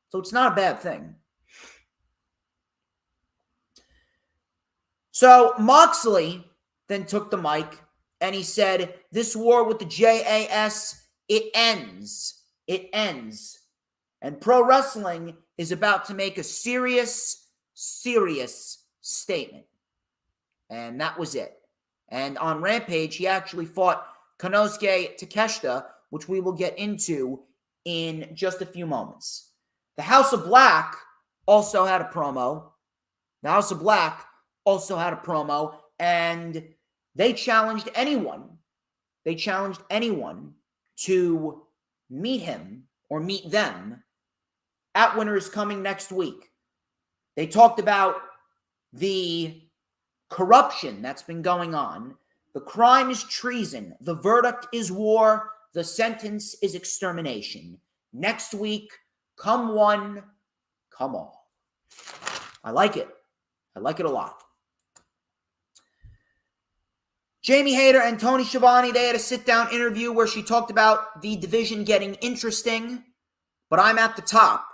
A: So it's not a bad thing. So Moxley then took the mic and he said, this war with the JAS, it ends. It ends. And pro wrestling is about to make a serious statement. And that was it. And on Rampage, he actually fought Konosuke Takeshita, which we will get into in just a few moments. The House of Black also had a promo. And they challenged anyone. To meet him or meet them at Winter is Coming next week. They talked about the corruption that's been going on. The crime is treason. The verdict is war. The sentence is extermination. Next week, come one, come all. I like it. I like it a lot. Jamie Hayter and Tony Schiavone, they had a sit-down interview where she talked about the division getting interesting, but I'm at the top,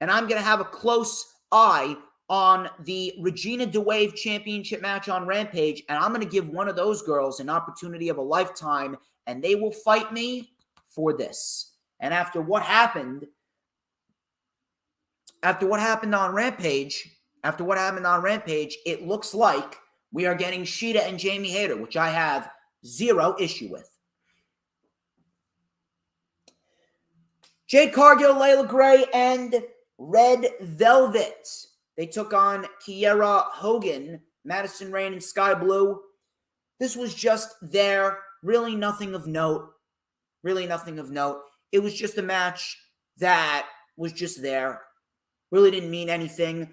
A: and I'm going to have a close eye on the Regina DeWave Championship match on Rampage, and I'm going to give one of those girls an opportunity of a lifetime, and they will fight me for this. And after what happened on Rampage, it looks like we are getting Sheeta and Jamie Hayter, which I have zero issue with. Jade Cargill, Layla Gray, and Red Velvet. They took on Kiera Hogan, Madison Rayne, and Sky Blue. This was just there. Really nothing of note. It was just a match that was just there. Really didn't mean anything.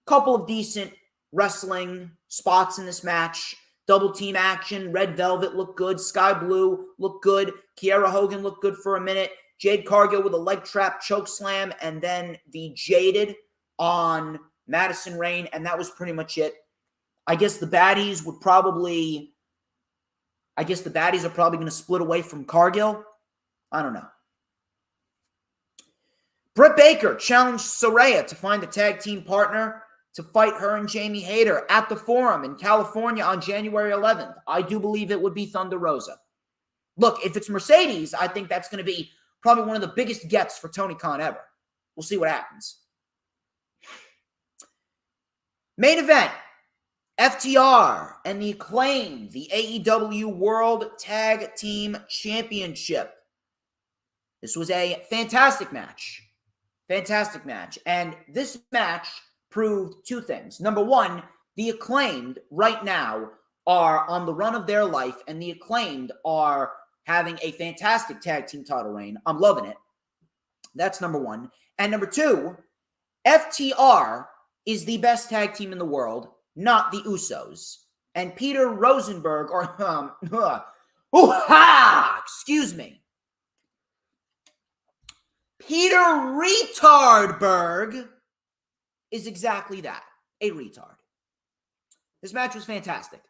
A: Couple of decent wrestling spots in this match. Double team action. Red Velvet looked good. Sky Blue looked good. Kiera Hogan looked good for a minute. Jade Cargill with a leg trap choke slam, and then the Jaded on Madison Rayne, and that was pretty much it. I guess the baddies are probably going to split away from Cargill. I don't know. Britt Baker challenged Saraya to find a tag team partner to fight her and Jamie Hayter at the Forum in California on January 11th. I do believe it would be Thunder Rosa. Look, if it's Mercedes, I think that's going to be probably one of the biggest gets for Tony Khan ever. We'll see what happens. Main event, FTR and the Acclaimed, the AEW World Tag Team Championship. This was a fantastic match. And this match proved two things. Number one, the Acclaimed right now are on the run of their life, and the Acclaimed are having a fantastic tag team title reign. I'm loving it. That's number one. And number two, FTR is the best tag team in the world, not the Usos. And Peter Rosenberg, excuse me. Peter Retardberg is exactly that, a retard. This match was fantastic.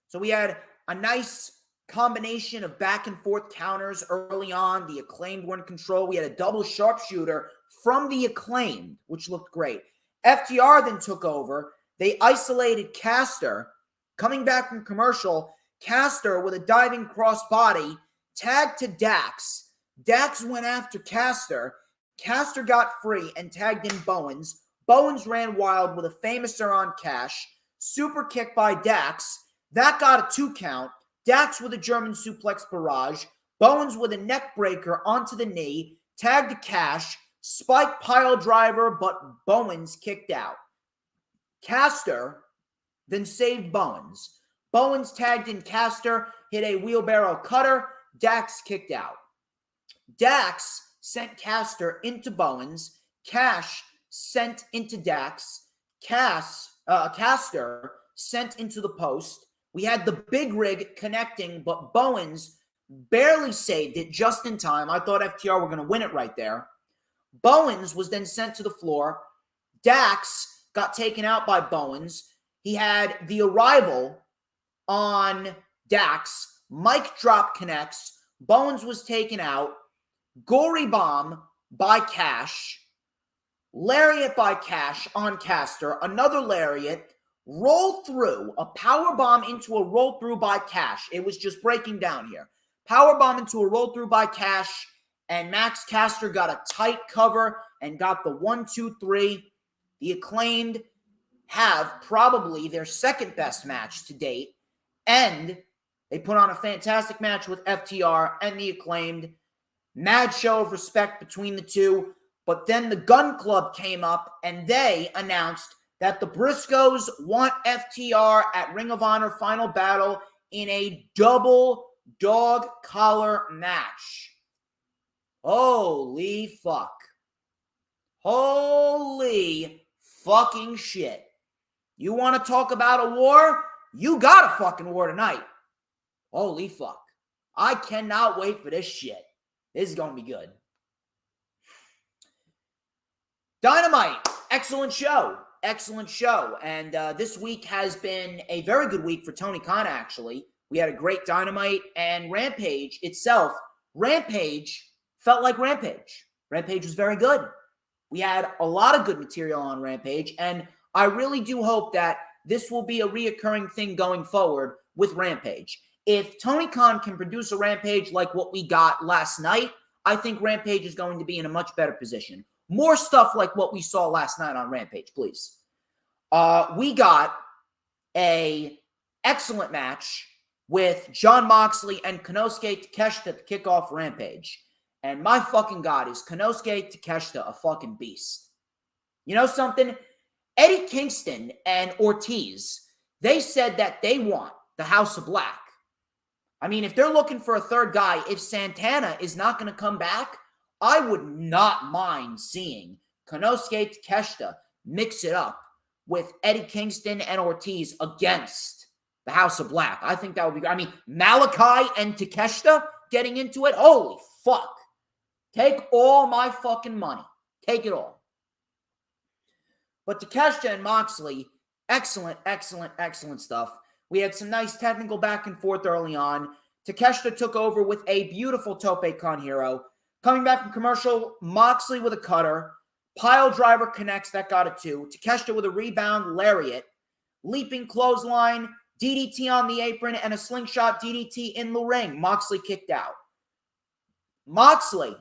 A: So we had a nice combination of back and forth counters early on. The Acclaimed were in control. We had a double sharpshooter from the Acclaimed, which looked great. FTR then took over. They isolated Caster. Coming back from commercial, Caster with a diving crossbody tagged to Dax. Dax went after Caster. Caster got free and tagged in Bowens. Bowens ran wild with a famouser on Cash. Super kick by Dax. That got a 2 count. Dax with a German suplex barrage. Bowens with a neck breaker onto the knee. Tagged to Cash. Spike pile driver, but Bowens kicked out. Caster then saved Bowens. Bowens tagged in Caster, hit a wheelbarrow cutter. Dax kicked out. Dax sent Caster into Bowens. Cash sent into Dax. Caster sent into the post. We had the big rig connecting, but Bowens barely saved it just in time. I thought FTR were going to win it right there. Bowens was then sent to the floor. Dax got taken out by Bowens. He had the arrival on Dax. Mic drop connects. Bowens was taken out. Gory bomb by Cash. Lariat by Cash on Caster. Another lariat. Roll through. A power bomb into a roll through by Cash. It was just breaking down here. Power bomb into a roll through by Cash. And Max Caster got a tight cover and got the 1-2-3. The Acclaimed have probably their second best match to date. And they put on a fantastic match with FTR and the Acclaimed. Mad show of respect between the two. But then the Gun Club came up and they announced that the Briscoes want FTR at Ring of Honor Final Battle in a double dog collar match. Holy fuck. Holy fucking shit. You want to talk about a war? You got a fucking war tonight. Holy fuck. I cannot wait for this shit. This is going to be good. Dynamite. Excellent show. And this week has been a very good week for Tony Khan, actually. We had a great Dynamite, and Rampage itself. Rampage felt like Rampage. Rampage was very good. We had a lot of good material on Rampage, and I really do hope that this will be a reoccurring thing going forward with Rampage. If Tony Khan can produce a Rampage like what we got last night, I think Rampage is going to be in a much better position. More stuff like what we saw last night on Rampage, please. We got a excellent match with Jon Moxley and Konosuke Takeshita to kick off Rampage. And my fucking God, is Konosuke Takeshita a fucking beast. You know something? Eddie Kingston and Ortiz, they said that they want the House of Black. I mean, if they're looking for a third guy, if Santana is not going to come back, I would not mind seeing Konosuke Takeshita mix it up with Eddie Kingston and Ortiz against the House of Black. I think that would be great. I mean, Malachi and Takeshita getting into it? Holy fuck. Take all my fucking money. Take it all. But Takeshita and Moxley, excellent, excellent, excellent stuff. We had some nice technical back and forth early on. Takeshita took over with a beautiful Tope Con Hero. Coming back from commercial, Moxley with a cutter. Pile driver connects, that got a 2. Takeshita with a rebound, lariat. Leaping clothesline, DDT on the apron, and a slingshot DDT in the ring. Moxley kicked out. Moxley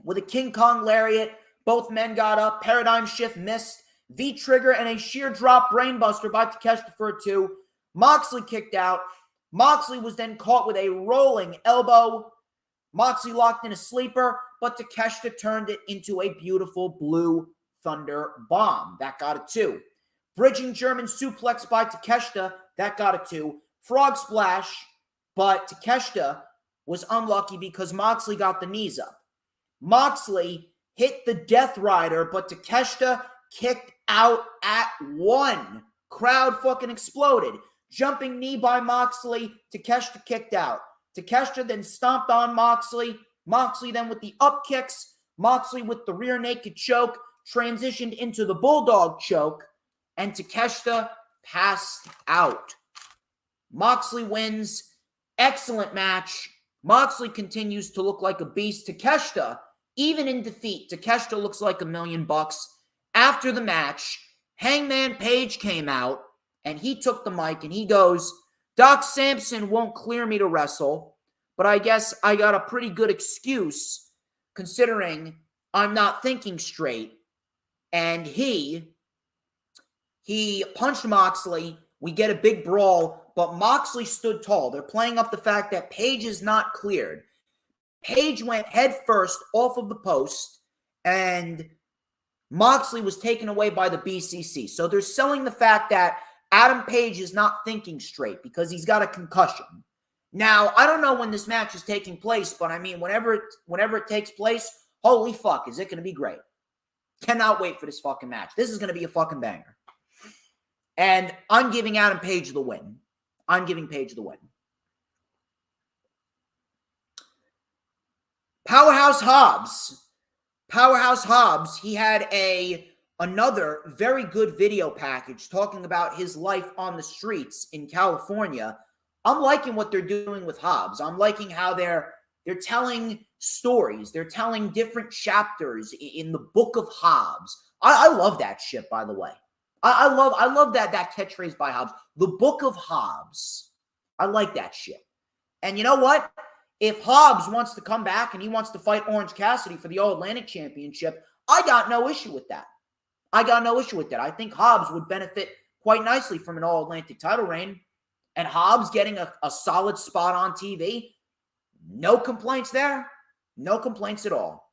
A: with a King Kong lariat. Both men got up. Paradigm shift missed. V-trigger and a sheer drop brainbuster by Takeshita for a 2. Moxley kicked out. Moxley was then caught with a rolling elbow. Moxley locked in a sleeper, but Takeshita turned it into a beautiful blue thunder bomb. That got a 2. Bridging German suplex by Takeshita. That got a 2. Frog splash, but Takeshita was unlucky because Moxley got the knees up. Moxley hit the Death Rider, but Takeshita kicked out at 1. Crowd fucking exploded. Jumping knee by Moxley. Takeshita kicked out. Takeshita then stomped on Moxley. Moxley then with the up kicks. Moxley with the rear naked choke. Transitioned into the Bulldog choke. And Takeshita passed out. Moxley wins. Excellent match. Moxley continues to look like a beast. Takeshita, even in defeat, Takeshita looks like $1 million. After the match, Hangman Page came out, and he took the mic, and he goes, Doc Samson won't clear me to wrestle, but I guess I got a pretty good excuse, considering I'm not thinking straight. And he punched Moxley. We get a big brawl, but Moxley stood tall. They're playing up the fact that Page is not cleared. Page went head first off of the post, and Moxley was taken away by the BCC. So they're selling the fact that Adam Page is not thinking straight because he's got a concussion. Now, I don't know when this match is taking place, but I mean, whenever it takes place, holy fuck, is it going to be great. Cannot wait for this fucking match. This is going to be a fucking banger. And I'm giving Adam Page the win. I'm giving Page the win. Powerhouse Hobbs. Powerhouse Hobbs, he had another very good video package talking about his life on the streets in California. I'm liking what they're doing with Hobbs. I'm liking how they're telling stories. They're telling different chapters in the book of Hobbs. I love that shit, by the way. I love that catchphrase by Hobbs. The book of Hobbs. I like that shit. And you know what? If Hobbs wants to come back and he wants to fight Orange Cassidy for the All-Atlantic Championship, I got no issue with that. I think Hobbs would benefit quite nicely from an All-Atlantic title reign. And Hobbs getting a solid spot on TV, no complaints there. No complaints at all.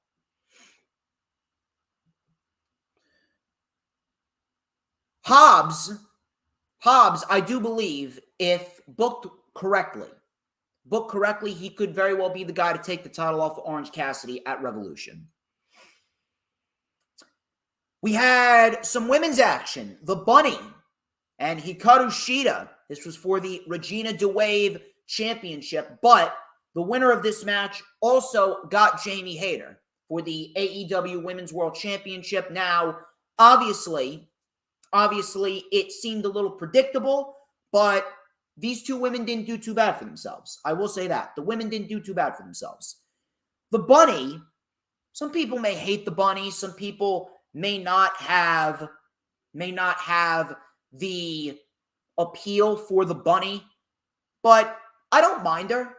A: Hobbs, I do believe, if booked correctly, he could very well be the guy to take the title off of Orange Cassidy at Revolution. We had some women's action. The Bunny and Hikaru Shida. This was for the Regina DeWave Championship, but the winner of this match also got Jamie Hayter for the AEW Women's World Championship. Now, obviously, it seemed a little predictable, but these two women didn't do too bad for themselves. I will say that. The women didn't do too bad for themselves. The Bunny, some people may hate the Bunny. Some people may not have the appeal for the Bunny, but I don't mind her.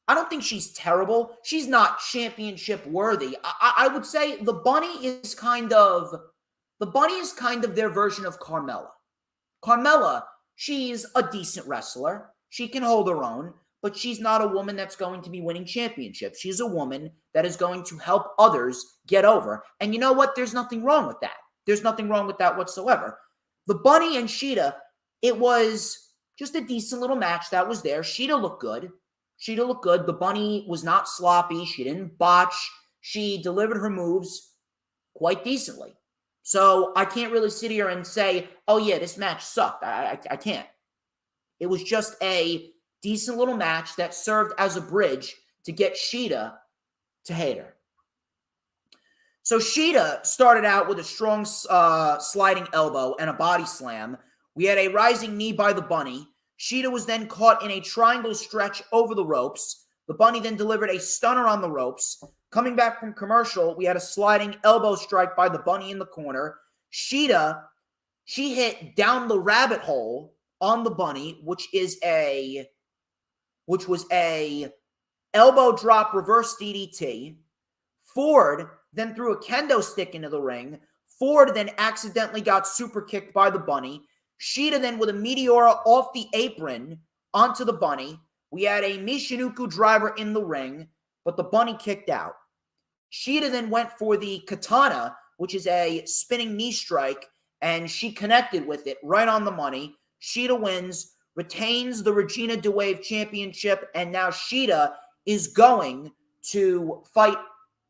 A: I don't think she's terrible. She's not championship worthy. I would say the Bunny is kind of their version of Carmella. Carmella, she's a decent wrestler. She can hold her own, but she's not a woman that's going to be winning championships. She's a woman that is going to help others get over. And you know what? There's nothing wrong with that. There's nothing wrong with that whatsoever. The Bunny and Shida, it was just a decent little match that was there. Shida looked good. The Bunny was not sloppy. She didn't botch. She delivered her moves quite decently. So I can't really sit here and say, oh yeah, this match sucked. I can't. It was just a decent little match that served as a bridge to get Shida to hate her. So Shida started out with a strong sliding elbow and a body slam. We had a rising knee by the Bunny. Shida was then caught in a triangle stretch over the ropes. The Bunny then delivered a stunner on the ropes. Coming back from commercial, we had a sliding elbow strike by the Bunny in the corner. Shida, she hit down the rabbit hole on the Bunny, which was a elbow drop reverse DDT. Ford then threw a kendo stick into the ring. Ford then accidentally got super kicked by the Bunny. Shida then with a Meteora off the apron onto the Bunny. We had a Michinoku driver in the ring, but the Bunny kicked out. Shida then went for the Katana, which is a spinning knee strike, and she connected with it right on the money. Shida wins, retains the Regina DeWave Championship, and now Shida is going to fight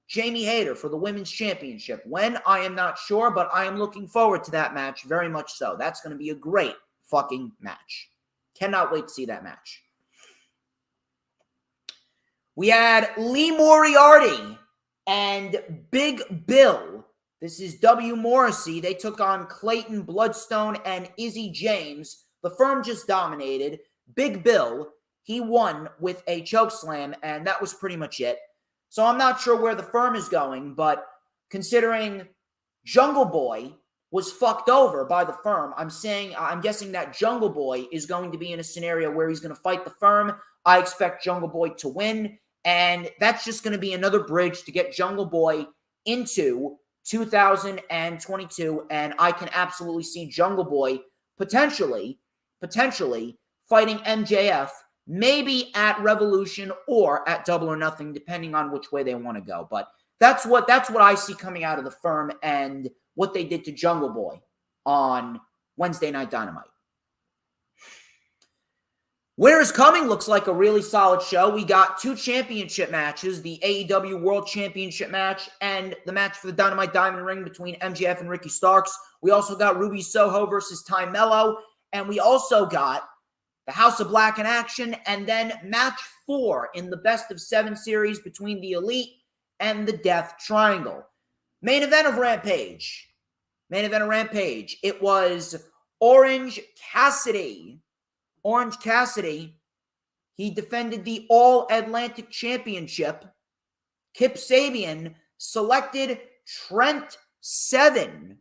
A: Jamie Hayter for the Women's Championship. When? I am not sure, but I am looking forward to that match very much so. That's going to be a great fucking match. Cannot wait to see that match. We had Lee Moriarty and Big Bill. This is W. Morrissey. They took on Clayton Bloodstone and Izzy James. The firm just dominated. Big Bill, he won with a chokeslam, and that was pretty much it. So I'm not sure where the firm is going, but considering Jungle Boy was fucked over by the firm, I'm guessing that Jungle Boy is going to be in a scenario where he's going to fight the firm. I expect Jungle Boy to win, and that's just going to be another bridge to get Jungle Boy into 2022, and I can absolutely see Jungle Boy potentially fighting MJF, maybe at Revolution or at Double or Nothing, depending on which way they want to go. But that's what I see coming out of the firm and what they did to Jungle Boy on Wednesday Night Dynamite. Winter is Coming looks like a really solid show. We got 2 championship matches, the AEW World Championship match and the match for the Dynamite Diamond Ring between MJF and Ricky Starks. We also got Ruby Soho versus Ty Mello, and we also got the House of Black in action, and then match 4 in the best of 7 series between the Elite and the Death Triangle. Main event of Rampage. It was Orange Cassidy. He defended the All-Atlantic Championship. Kip Sabian selected Trent Seven.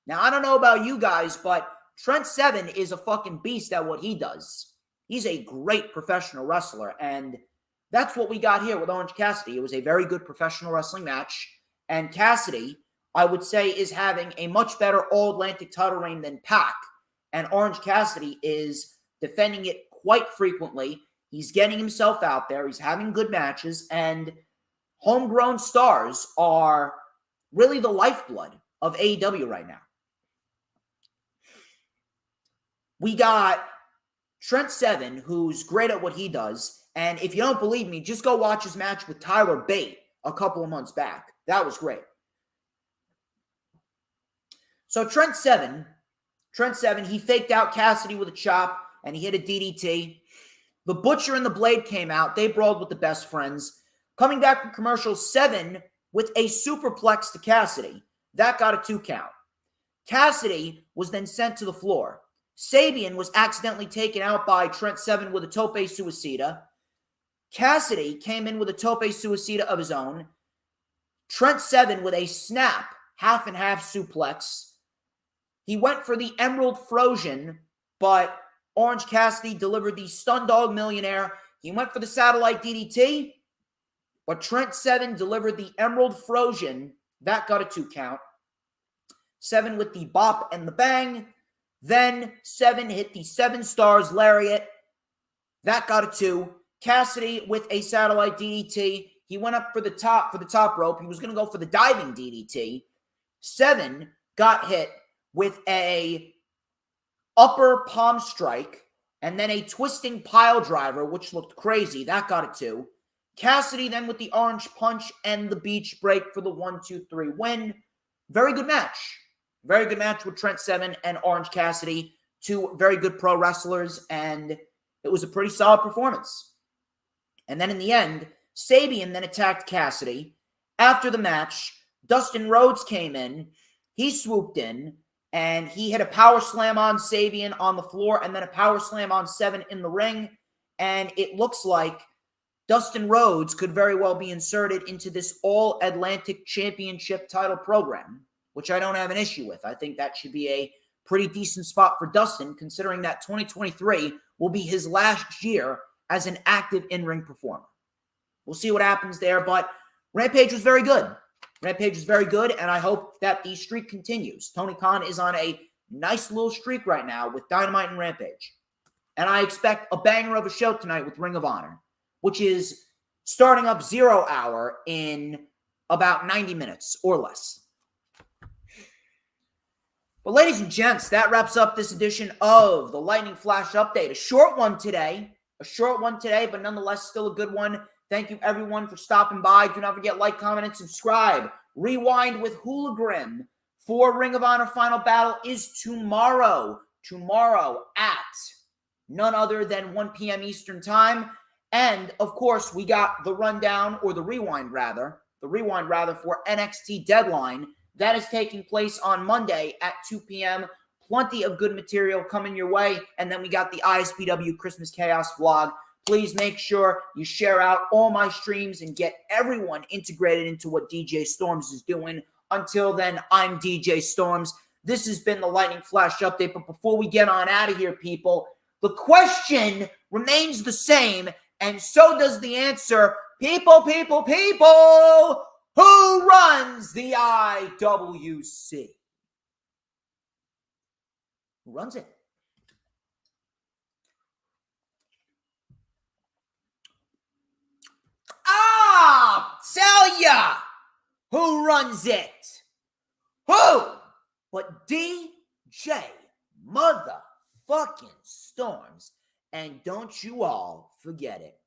A: Now, I don't know about you guys, but Trent Seven is a fucking beast at what he does. He's a great professional wrestler, and that's what we got here with Orange Cassidy. It was a very good professional wrestling match, and Cassidy, I would say, is having a much better All-Atlantic title reign than Pac, and Orange Cassidy is defending it quite frequently. He's getting himself out there. He's having good matches, and homegrown stars are really the lifeblood of AEW right now. We got Trent Seven, who's great at what he does. And if you don't believe me, just go watch his match with Tyler Bate a couple of months back. That was great. So Trent Seven, he faked out Cassidy with a chop, and he hit a DDT. The Butcher and the Blade came out. They brawled with the Best Friends. Coming back from commercial, Seven with a superplex to Cassidy. That got a 2 count. Cassidy was then sent to the floor. Sabian was accidentally taken out by Trent Seven with a tope suicida. Cassidy came in with a tope suicida of his own. Trent Seven with a snap, half and half suplex. He went for the Emerald Frozen, but Orange Cassidy delivered the Stun Dog Millionaire. He went for the satellite DDT, but Trent Seven delivered the Emerald Frozen. That got a 2 count. Seven with the bop and the bang. Then Seven hit the 7 Stars Lariat. That got a 2. Cassidy with a satellite DDT. He went up for the top rope. He was going to go for the diving DDT. Seven got hit with a upper palm strike and then a twisting pile driver, which looked crazy. That got a 2. Cassidy then with the orange punch and the beach break for the 1-2-3 win. Very good match. Very good match with Trent Seven and Orange Cassidy. 2 very good pro wrestlers, and it was a pretty solid performance. And then in the end, Sabian then attacked Cassidy. After the match, Dustin Rhodes came in. He swooped in, and he hit a power slam on Sabian on the floor and then a power slam on Seven in the ring. And it looks like Dustin Rhodes could very well be inserted into this All-Atlantic Championship title program, which I don't have an issue with. I think that should be a pretty decent spot for Dustin, considering that 2023 will be his last year as an active in-ring performer. We'll see what happens there, but Rampage was very good. Rampage was very good, and I hope that the streak continues. Tony Khan is on a nice little streak right now with Dynamite and Rampage. And I expect a banger of a show tonight with Ring of Honor, which is starting up 0 hour in about 90 minutes or less. But ladies and gents, that wraps up this edition of the Lightning Flash Update. A short one today, but nonetheless still a good one. Thank you everyone for stopping by. Do not forget, like, comment, and subscribe. Rewind with Hula Grim for Ring of Honor Final Battle is tomorrow. Tomorrow at none other than 1 p.m. Eastern Time. And, of course, we got the rundown, or the rewind rather, for NXT Deadline. That is taking place on Monday at 2 p.m. Plenty of good material coming your way. And then we got the ISPW Christmas Chaos vlog. Please make sure you share out all my streams and get everyone integrated into what DJ Storms is doing. Until then, I'm DJ Storms. This has been the Lightning Flash Update. But before we get on out of here, people, the question remains the same, and so does the answer. People, who runs the IWC? Who runs it? Tell ya who runs it. Who but DJ motherfucking Storms? And don't you all forget it.